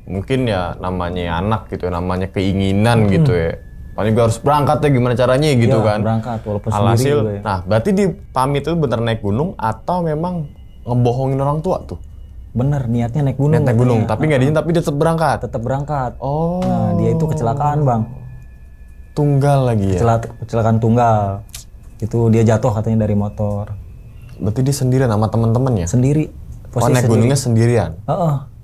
Speaker 2: mungkin ya namanya anak gitu, namanya keinginan gitu ya. Paling gue harus berangkat ya gimana caranya gitu kan.
Speaker 1: Berangkat walaupun
Speaker 2: alhasil,
Speaker 1: sendiri.
Speaker 2: Nah berarti di pamit itu bener naik gunung atau memang ngebohongin orang tua tuh?
Speaker 1: Bener, niatnya naik gunung.
Speaker 2: Naik gunung, tapi nggak diizin, tapi dia tetap berangkat.
Speaker 1: Oh. Nah dia itu kecelakaan bang.
Speaker 2: Tunggal lagi ya?
Speaker 1: Kecelakaan tunggal. Itu dia jatuh katanya dari motor.
Speaker 2: Berarti dia sendirian sama teman-temannya?
Speaker 1: Sendiri.
Speaker 2: Naik gunungnya sendirian?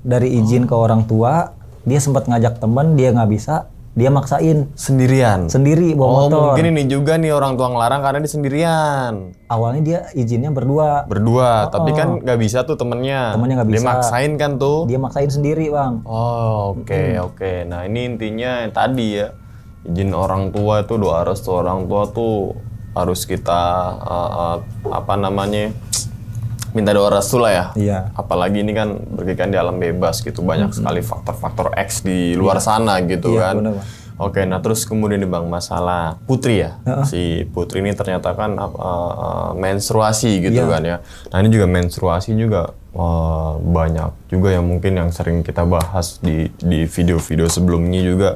Speaker 1: Dari izin ke orang tua, dia sempat ngajak teman, dia nggak bisa. Dia maksain sendiri bawa motor.
Speaker 2: Mungkin ini juga nih orang tua ngelarang karena dia sendirian.
Speaker 1: Awalnya dia izinnya berdua,
Speaker 2: tapi kan nggak bisa tuh temennya nggak bisa. Dia maksain kan tuh.
Speaker 1: Dia maksain sendiri bang.
Speaker 2: Oke. Nah ini intinya yang tadi ya, izin orang tua itu, doa restu orang tua tuh harus kita minta doa restu lah ya.
Speaker 1: Iya.
Speaker 2: Apalagi ini kan berkegiatan di alam bebas gitu, banyak sekali faktor-faktor X di luar sana gitu kan. Bener, Oke, nah terus kemudian nih bang, masalah Putri ya. Si Putri ini ternyata kan menstruasi gitu kan ya. Nah ini juga menstruasi juga banyak juga yang mungkin yang sering kita bahas di video-video sebelumnya juga.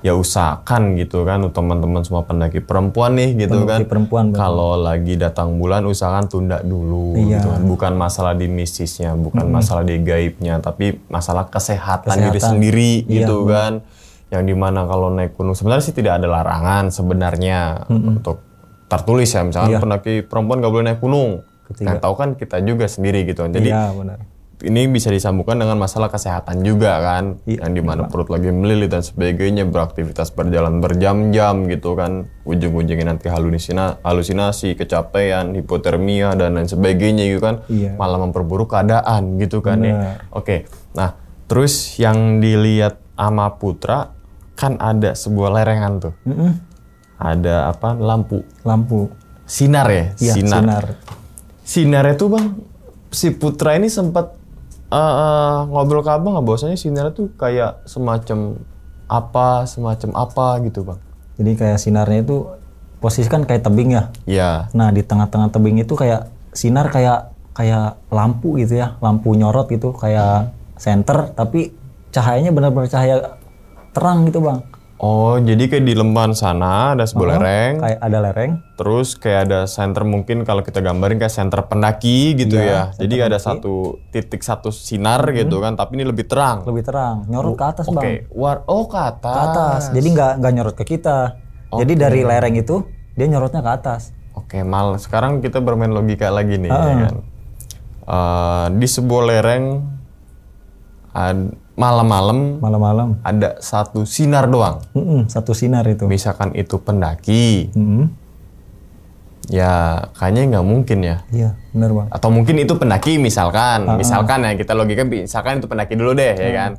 Speaker 2: Ya usahakan gitu kan teman-teman semua pendaki perempuan nih gitu kan. Kalau lagi datang bulan usahakan tunda dulu gitu kan. Bukan masalah di mistisnya, bukan masalah di gaibnya, tapi masalah kesehatan diri sendiri gitu kan. Yang dimana kalau naik gunung sebenarnya sih tidak ada larangan sebenarnya untuk tertulis ya, misalkan pendaki perempuan gak boleh naik gunung. Yang tahu kan kita juga sendiri gitu kan. Jadi ini bisa disambungkan dengan masalah kesehatan juga kan, yang dimana perut lagi melilit dan sebagainya, beraktivitas berjalan berjam-jam gitu kan, ujung-ujungnya nanti halusinasi, kecapean, hipotermia dan lain sebagainya gitu kan, malah memperburuk keadaan gitu kan ya. Oke, nah terus yang dilihat sama Putra kan ada sebuah lerengan tuh, ada apa, lampu sinar ya, sinar itu bang, si Putra ini sempat ngobrol ke abang nggak, bahwasanya sinar itu kayak semacam apa gitu bang.
Speaker 1: Jadi kayak sinarnya itu posisi kan kayak tebing ya.
Speaker 2: Iya.
Speaker 1: Nah di tengah-tengah tebing itu kayak sinar kayak lampu gitu ya, lampu nyorot gitu kayak senter, tapi cahayanya benar-benar cahaya terang gitu bang.
Speaker 2: Oh, jadi kayak di Lemban sana ada sebuah lereng.
Speaker 1: Kayak ada lereng.
Speaker 2: Terus kayak ada center, mungkin kalau kita gambarin kayak center pendaki gitu ya. Jadi ada satu titik, satu sinar gitu kan, tapi ini lebih terang.
Speaker 1: Lebih terang, nyorot ke atas Bang.
Speaker 2: Ke atas.
Speaker 1: Ke atas. Jadi nggak nyorot ke kita. Jadi dari lereng itu dia nyorotnya ke atas.
Speaker 2: Oke, sekarang kita bermain logika lagi nih, ya kan. Di sebuah lereng malam-malam ada satu sinar doang.
Speaker 1: Satu sinar itu.
Speaker 2: Misalkan itu pendaki, ya kayaknya nggak mungkin ya.
Speaker 1: Iya, benar Bang.
Speaker 2: Atau mungkin itu pendaki misalkan ya kita logika misalkan itu pendaki dulu deh ya kan.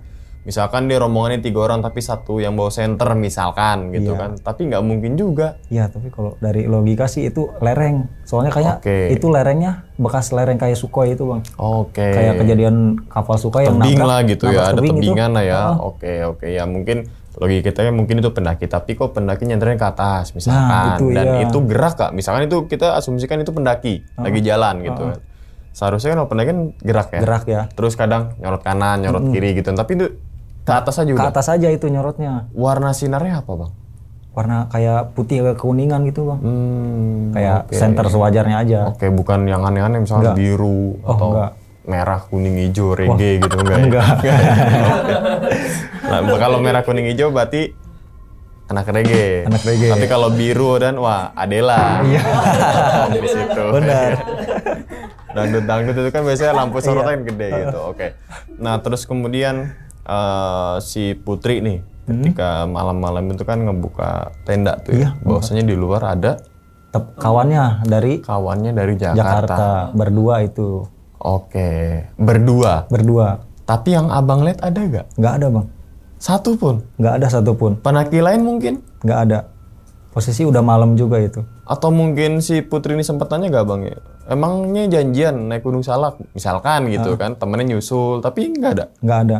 Speaker 2: Misalkan dia rombongannya 3 orang tapi satu yang bawa senter misalkan gitu kan. Tapi nggak mungkin juga.
Speaker 1: Iya, tapi kalau dari logika sih itu lereng. Soalnya kayak itu lerengnya bekas lereng kayak Sukhoi itu Bang. Kayak kejadian kapal Sukhoi yang
Speaker 2: tebing lah gitu ya, ada tebingan lah ya.
Speaker 1: Oke.
Speaker 2: Ya mungkin logika kita mungkin itu pendaki, tapi kok pendaki nyenternya ke atas misalkan. Itu gerak Kak. Misalkan itu kita asumsikan itu pendaki lagi jalan gitu kan. Seharusnya kan pendaki kan gerak ya.
Speaker 1: Gerak ya.
Speaker 2: Terus kadang nyorot kanan, nyorot kiri gitu. Tapi itu ke atas aja udah?
Speaker 1: Ke atas aja itu nyorotnya.
Speaker 2: Warna sinarnya apa Bang?
Speaker 1: Warna kayak putih ke kuningan gitu Bang. Kayak center sewajarnya aja.
Speaker 2: Bukan yang aneh-aneh misalnya biru atau merah, kuning, hijau, reggae gitu enggak. Nah, kalau merah, kuning, hijau berarti anak reggae. Tapi kalau biru dan Adela. Iya. Di situ.
Speaker 1: Benar.
Speaker 2: Dangdut itu kan biasanya lampu sorotnya gede gitu. Nah, terus kemudian si Putri nih ketika malam-malam itu kan ngebuka tenda tuh ya. Bahwasanya di luar ada
Speaker 1: kawannya dari
Speaker 2: Jakarta.
Speaker 1: Berdua itu.
Speaker 2: Berdua. Tapi yang Abang lihat ada gak?
Speaker 1: Nggak ada Bang.
Speaker 2: Satu pun?
Speaker 1: Nggak ada satupun.
Speaker 2: Pendaki lain mungkin?
Speaker 1: Nggak ada. Posisi udah malam juga itu.
Speaker 2: Atau mungkin si Putri ini sempat tanya gak Bang ya? Emangnya janjian naik Gunung Salak misalkan gitu kan, temennya nyusul, tapi nggak ada? Nggak ada.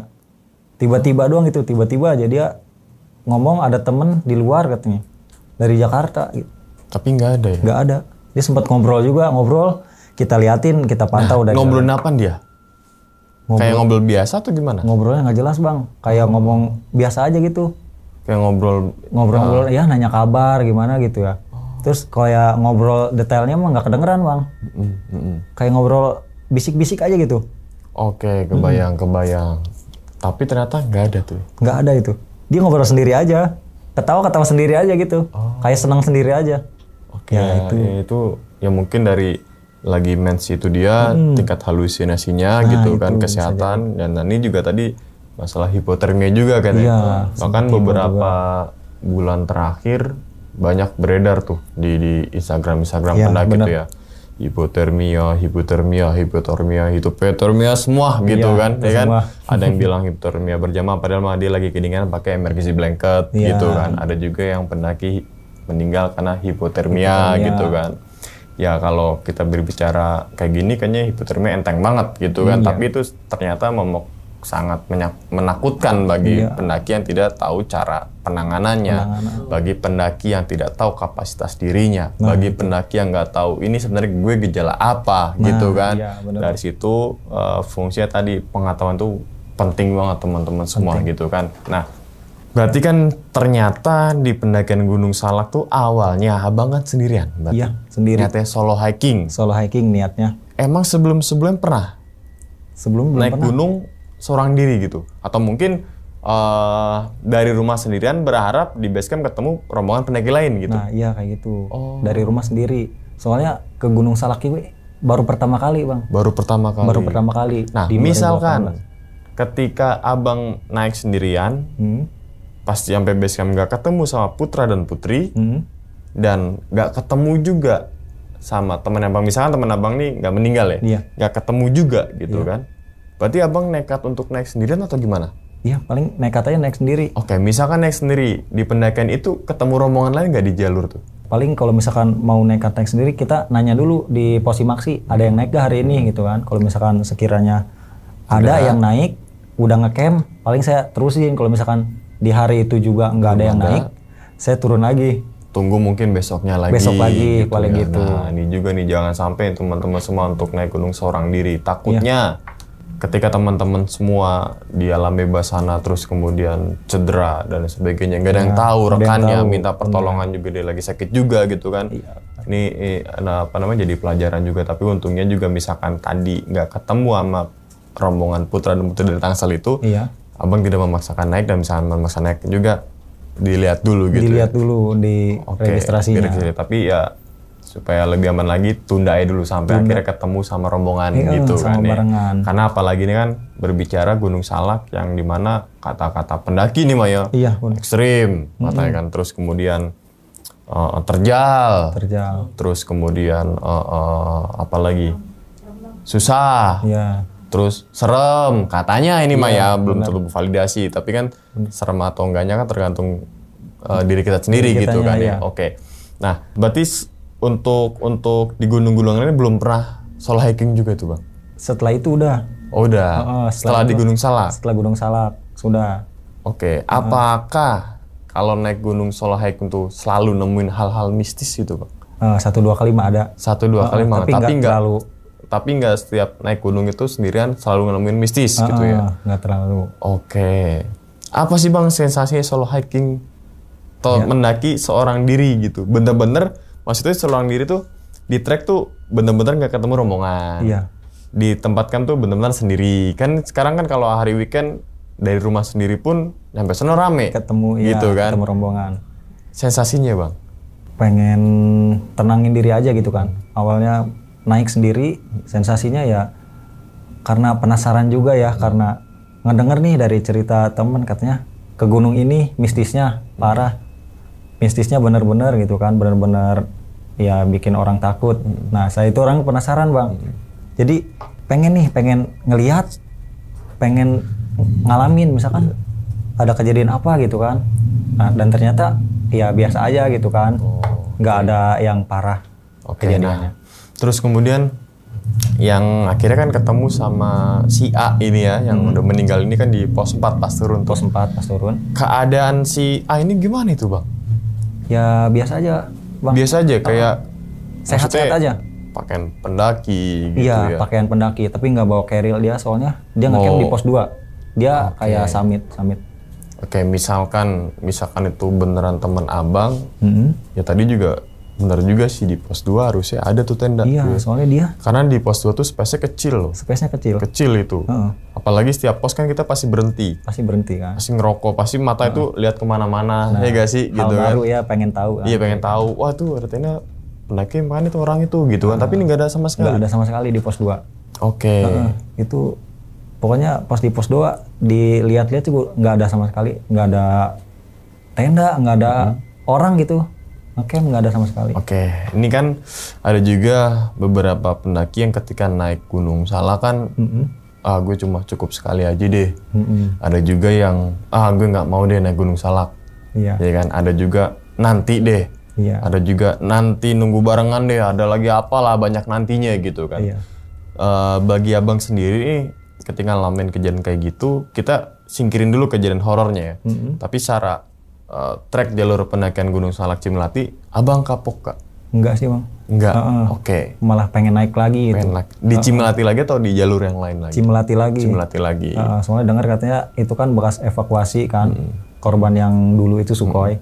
Speaker 1: Tiba-tiba doang itu, tiba-tiba aja dia ngomong ada temen di luar katanya dari Jakarta gitu.
Speaker 2: Tapi nggak ada ya?
Speaker 1: Nggak ada. Dia sempat ngobrol, kita liatin, kita pantau.
Speaker 2: Ngobrolin apa dia? Kayak ngobrol biasa atau gimana?
Speaker 1: Ngobrolnya nggak jelas Bang, kayak ngomong biasa aja gitu.
Speaker 2: Kayak ngobrol
Speaker 1: ya nanya kabar gimana gitu ya. Terus kayak ngobrol detailnya mah nggak kedengeran Bang. Kayak ngobrol bisik-bisik aja gitu.
Speaker 2: Kebayang. Tapi ternyata nggak ada tuh.
Speaker 1: Nggak ada itu. Dia ngobrol sendiri aja. Ketawa sendiri aja gitu. Kayak senang sendiri aja.
Speaker 2: Itu ya mungkin dari lagi mens itu dia tingkat halusinasinya gitu kan, kesehatan. Dan ini juga tadi masalah hipotermia juga kan ya. Bahkan beberapa bulan terakhir banyak beredar tuh di Instagram pendaki itu ya. Hipotermia, semua gitu kan, ya kan? Ada yang bilang hipotermia berjamaah, padahal mah dia lagi kedinginan pakai emergency blanket gitu kan. Ada juga yang pendaki meninggal karena hipotermia gitu kan. Ya kalau kita berbicara kayak gini, kayaknya hipotermia enteng banget gitu kan. Tapi itu ternyata sangat menakutkan bagi pendaki yang tidak tahu cara penanganannya, bagi pendaki yang tidak tahu kapasitas dirinya, bagi pendaki yang nggak tahu ini sebenarnya gue gejala apa gitu kan. Dari situ fungsinya tadi pengetahuan tuh penting banget teman-teman semua gitu kan. Nah, berarti kan ternyata di pendakian Gunung Salak tuh awalnya Abang kan sendirian?
Speaker 1: Iya, sendiri.
Speaker 2: Niatnya solo hiking?
Speaker 1: Solo hiking niatnya.
Speaker 2: Emang sebelum-sebelumnya pernah?
Speaker 1: Sebelum
Speaker 2: naik gunung seorang diri gitu? Atau mungkin dari rumah sendirian berharap di base camp ketemu rombongan pendaki lain gitu?
Speaker 1: Nah iya kayak gitu, dari rumah sendiri. Soalnya ke Gunung Salak ini baru pertama kali Bang.
Speaker 2: Baru pertama kali? Nah misalkan ketika Abang naik sendirian, pas sampai base camp gak ketemu sama Putra dan Putri, dan gak ketemu juga sama teman Abang, misalkan teman Abang nih gak meninggal ya, gak ketemu juga gitu kan. Berarti Abang nekat untuk naik sendirian atau gimana?
Speaker 1: Iya, paling nekat aja naik sendiri.
Speaker 2: Misalkan naik sendiri, di pendakian itu ketemu rombongan lain nggak di jalur tuh?
Speaker 1: Paling kalau misalkan mau nekat naik sendiri, kita nanya dulu di Posimaksi, ada yang naik gak hari ini gitu kan. Kalau misalkan sekiranya ada yang naik, udah ngecamp, paling saya terusin. Kalau misalkan di hari itu juga nggak ada yang naik, saya turun lagi.
Speaker 2: Tunggu mungkin besoknya lagi.
Speaker 1: Besok lagi,
Speaker 2: gitu
Speaker 1: paling gitu.
Speaker 2: Nah, ini juga nih jangan sampai teman-teman semua untuk naik gunung seorang diri. Takutnya ketika teman-teman semua di alam bebas sana terus kemudian cedera dan sebagainya, nggak ada yang tahu, rekannya minta pertolongan juga dia lagi sakit juga gitu kan. Ini apa namanya jadi pelajaran juga, tapi untungnya juga misalkan tadi nggak ketemu sama rombongan putra dan putri dari Tangsel itu, abang tidak memaksakan naik, dan misalkan memaksa naik juga dilihat dulu gitu.
Speaker 1: Dilihat dulu di registrasinya.
Speaker 2: Tapi ya supaya lebih aman lagi, tunda aja dulu sampai akhirnya ketemu sama rombongan gitu
Speaker 1: sama
Speaker 2: kan ya. Karena apalagi ini kan berbicara Gunung Salak yang dimana kata-kata pendaki nih Maya ekstrim, katanya kan. Terus kemudian terjal, terus kemudian apa lagi susah, terus serem katanya ini Maya belum terlalu validasi, tapi kan serem atau enggaknya kan tergantung diri kita sendiri gitu kan ya. Oke. Nah, berarti untuk di gunung-gunung ini belum pernah solo hiking juga tuh bang?
Speaker 1: Setelah itu udah.
Speaker 2: Oh udah. Setelah di Gunung Salak?
Speaker 1: Setelah Gunung Salak sudah.
Speaker 2: Oke. Apakah kalau naik gunung solo hiking tuh selalu nemuin hal-hal mistis gitu bang?
Speaker 1: 1-2 kali mah ada.
Speaker 2: 1-2 kali mah. Tapi nggak setiap naik gunung itu sendirian selalu nemuin mistis gitu ya?
Speaker 1: Nggak terlalu.
Speaker 2: Oke. Apa sih bang sensasinya solo hiking atau mendaki seorang diri gitu? Bener-bener maksudnya seorang diri tuh di trek tuh bener-bener nggak ketemu rombongan. Ditempatkan tuh bener-bener sendiri. Kan sekarang kan kalau hari weekend dari rumah sendiri pun sampai sana rame.
Speaker 1: Ketemu
Speaker 2: gitu kan?
Speaker 1: Ketemu rombongan.
Speaker 2: Sensasinya bang?
Speaker 1: Pengen tenangin diri aja gitu kan. Awalnya naik sendiri, sensasinya ya karena penasaran juga ya, karena ngedenger nih dari cerita temen katanya ke gunung ini mistisnya parah. Mistisnya bener-bener gitu kan, bener-bener ya bikin orang takut. Nah saya itu orang penasaran bang, jadi pengen ngelihat, pengen ngalamin misalkan ada kejadian apa gitu kan. Nah dan ternyata ya biasa aja gitu kan, nggak ada yang parah kejadiannya.
Speaker 2: Terus kemudian yang akhirnya kan ketemu sama si A ini ya, yang udah meninggal ini kan di pos 4 pas turun.
Speaker 1: Pos 4 pas turun.
Speaker 2: Keadaan si A ini gimana itu bang?
Speaker 1: Ya biasa aja bang.
Speaker 2: Biasa aja kayak
Speaker 1: sehat-sehat aja.
Speaker 2: Pakaian pendaki gitu ya?
Speaker 1: Pakaian pendaki, tapi nggak bawa carrier dia, soalnya dia ngecamp di pos 2. Dia kayak summit.
Speaker 2: Oke, misalkan itu beneran teman abang, ya tadi juga bener juga sih di pos 2 harusnya ada tuh tenda.
Speaker 1: Iya, soalnya dia.
Speaker 2: Karena di pos 2 tuh space-nya kecil loh.
Speaker 1: Space-nya kecil.
Speaker 2: Kecil itu. Apalagi setiap pos kan kita pasti berhenti.
Speaker 1: Pasti berhenti kan.
Speaker 2: Pasti ngerokok, pasti mata itu lihat kemana-mana, ya gak sih?
Speaker 1: Hal
Speaker 2: gitu
Speaker 1: baru
Speaker 2: kan.
Speaker 1: ya, pengen tahu.
Speaker 2: Iya, pengen tahu. Wah tuh ada tenda pendaki mana itu orang itu gitu kan. Tapi ini nggak ada sama sekali.
Speaker 1: Nggak ada sama sekali di pos 2.
Speaker 2: Oke.
Speaker 1: Itu pokoknya pas di pos 2 dilihat-lihat juga nggak ada sama sekali. Nggak ada tenda, nggak ada orang gitu. Nggak ada sama sekali.
Speaker 2: Oke, ini kan ada juga beberapa pendaki yang ketika naik Gunung Salak kan, gue cuma cukup sekali aja deh. Ada juga yang, gue nggak mau deh naik Gunung Salak.
Speaker 1: Iya.
Speaker 2: Ya kan, ada juga nanti deh.
Speaker 1: Iya.
Speaker 2: Ada juga nanti nunggu barengan deh, ada lagi apalah banyak nantinya gitu kan.
Speaker 1: Iya.
Speaker 2: Bagi abang sendiri nih, ketika ngalamin kejadian kayak gitu, kita singkirin dulu kejadian horornya ya. Tapi secara trek jalur pendakian Gunung Salak Cimilati, abang kapok kak?
Speaker 1: Enggak sih bang.
Speaker 2: Enggak? Oke.
Speaker 1: Malah pengen naik lagi gitu.
Speaker 2: Di Cimilati lagi atau di jalur yang lain lagi?
Speaker 1: Cimilati lagi.
Speaker 2: Cimilati lagi.
Speaker 1: Soalnya dengar katanya itu kan bekas evakuasi kan, korban yang dulu itu Sukhoi.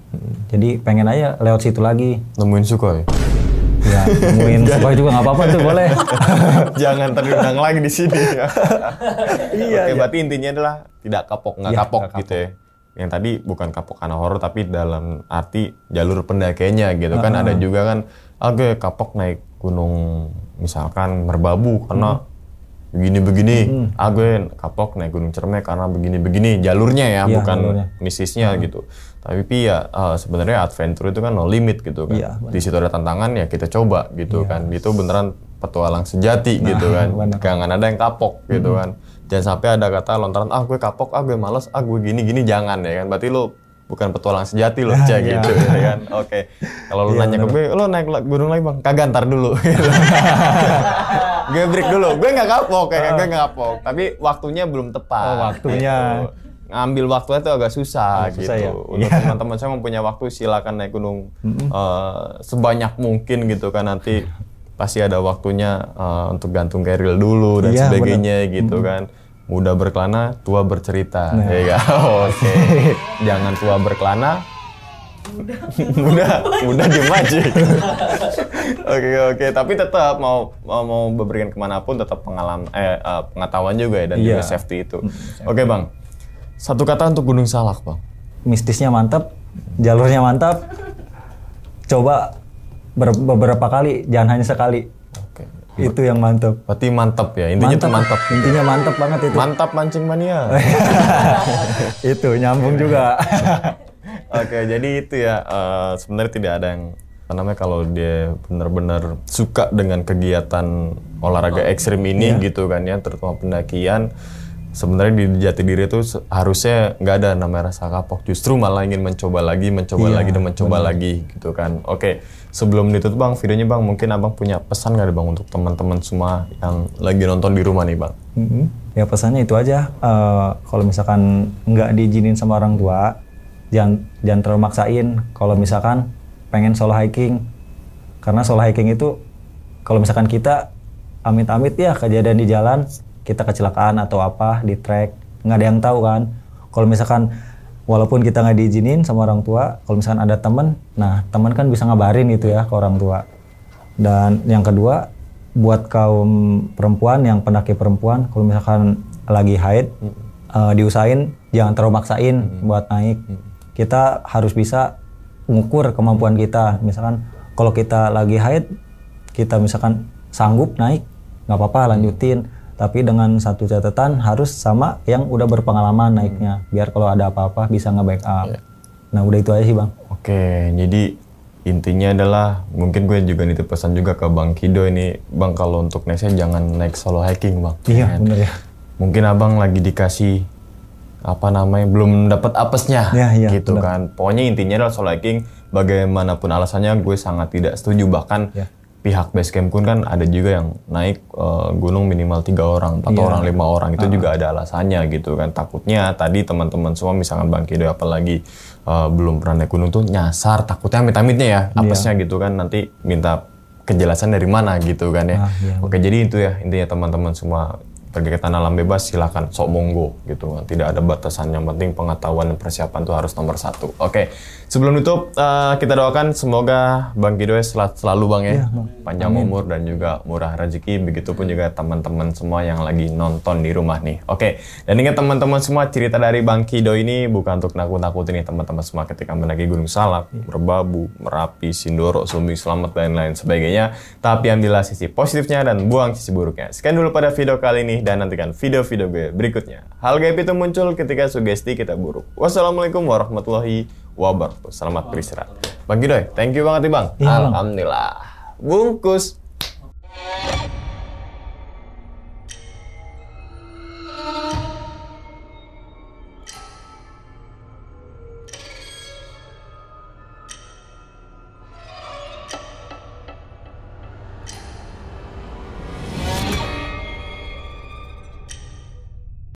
Speaker 1: Jadi pengen aja lewat situ lagi.
Speaker 2: Nemuin Sukhoi?
Speaker 1: Ya, nemuin Sukhoi juga nggak apa-apa tuh, boleh.
Speaker 2: Jangan terundang lagi di sini ya.
Speaker 1: Iya.
Speaker 2: Oke, berarti intinya adalah tidak kapok, nggak kapok gitu ya. Yang tadi bukan kapok karena horor, tapi dalam arti jalur pendakiannya gitu kan. Ada juga kan, gue kapok naik gunung misalkan Merbabu karena begini-begini. Gue kapok naik Gunung Cermek karena begini-begini. Jalurnya ya, bukan mistisnya gitu. Tapi ya sebenarnya adventure itu kan no limit gitu kan. Di situ ada tantangan ya kita coba gitu kan. Itu beneran petualang sejati gitu kan. Jangan ada yang kapok gitu kan. Jangan sampai ada kata lontaran, gue kapok, gue males, gue gini-gini, jangan ya kan. Berarti lo bukan petualang sejati lo, gitu ya kan. Oke. Kalau lo nanya ke gue, lo naik gunung lagi bang? Kagak, ntar dulu. Gue break dulu, gue nggak kapok, gue nggak kapok. Tapi waktunya belum tepat.
Speaker 1: Waktunya.
Speaker 2: Gitu. Ngambil waktunya itu agak susah gitu.
Speaker 1: Ya?
Speaker 2: Untuk teman-teman saya mempunyai waktu, silakan naik gunung sebanyak mungkin gitu kan. Nanti pasti ada waktunya untuk gantung keril dulu dan sebagainya gitu kan. muda berkelana, tua bercerita. Ya, oke. Jangan tua berkelana, muda diem aja. Oke. Tapi tetap mau bepergian kemanapun tetap pengetahuan juga ya dan juga safety itu. Oke bang, satu kata untuk Gunung Salak bang.
Speaker 1: Mistisnya mantap, jalurnya mantap. Coba beberapa kali, jangan hanya sekali.
Speaker 2: Oke.
Speaker 1: Itu yang mantap.
Speaker 2: Berarti mantap ya, intinya tuh mantap.
Speaker 1: Intinya mantap banget itu.
Speaker 2: Mantap mancing mania.
Speaker 1: Itu nyambung juga.
Speaker 2: Oke, jadi itu ya sebenarnya tidak ada yang kalau dia benar-benar suka dengan kegiatan olahraga ekstrim ini gitu kan ya, terutama pendakian. Sebenarnya di jati diri itu harusnya nggak ada namanya rasa kapok, justru malah ingin mencoba lagi lagi gitu kan. Oke, sebelum ditutup bang, videonya bang, mungkin abang punya pesan nggak bang untuk teman-teman semua yang lagi nonton di rumah nih bang?
Speaker 1: Ya pesannya itu aja, kalau misalkan nggak diizinin sama orang tua, jangan terlalu maksain. Kalau misalkan pengen solo hiking, karena solo hiking itu kalau misalkan kita amit-amit ya kejadian di jalan, kita kecelakaan atau apa di trek, nggak ada yang tahu kan. Kalau misalkan walaupun kita nggak diizinin sama orang tua, kalau misalkan ada teman, nah teman kan bisa ngabarin gitu ya ke orang tua. Dan yang kedua, buat kaum perempuan yang pendaki perempuan, kalau misalkan lagi haid, diusahain jangan terlalu maksain buat naik. Kita harus bisa mengukur kemampuan kita. Misalkan kalau kita lagi haid, kita misalkan sanggup naik, nggak apa-apa lanjutin. Tapi dengan satu catatan, harus sama yang udah berpengalaman naiknya, biar kalau ada apa-apa bisa nge-backup. Nah udah itu aja sih bang.
Speaker 2: Oke, jadi intinya adalah mungkin gue juga nitip pesan juga ke Bang Kido ini, bang kalau untuk nextnya jangan naik solo hiking bang.
Speaker 1: Iya bener ya.
Speaker 2: Mungkin abang lagi dikasih belum dapat apesnya gitu bener. Kan. Pokoknya intinya adalah solo hiking bagaimanapun alasannya gue sangat tidak setuju, bahkan pihak Basecamp pun kan ada juga yang naik gunung minimal 3 orang, 4 orang, 5 orang, itu juga ada alasannya gitu kan. Takutnya tadi teman-teman semua misalkan Bang Kido apalagi belum pernah naik gunung tuh nyasar, takutnya amit-amitnya ya apesnya gitu kan, nanti minta kejelasan dari mana gitu kan ya. Oke, jadi itu ya intinya teman-teman semua, kegiatan alam bebas silakan sok monggo gitu, tidak ada batasan, yang penting pengetahuan dan persiapan itu harus nomor 1. Oke, sebelum itu kita doakan semoga Bang Kido selalu bang ya, panjang umur dan juga murah rezeki, begitupun juga teman-teman semua yang lagi nonton di rumah nih. Oke, dan ingat teman-teman semua, cerita dari Bang Kido ini bukan untuk nakut-nakutin nih teman-teman semua ketika mendaki Gunung Salak, Merbabu, Merapi, Sindoro, Sumbing Selamat dan lain sebagainya, tapi ambillah sisi positifnya dan buang sisi buruknya. Sekian dulu pada video kali ini, dan nantikan video-video gue berikutnya. Hal gaib itu muncul ketika sugesti kita buruk. Wassalamualaikum warahmatullahi wabarakatuh. Selamat beristirahat. Bang Kido, thank you banget nih bang. Alhamdulillah. Bungkus.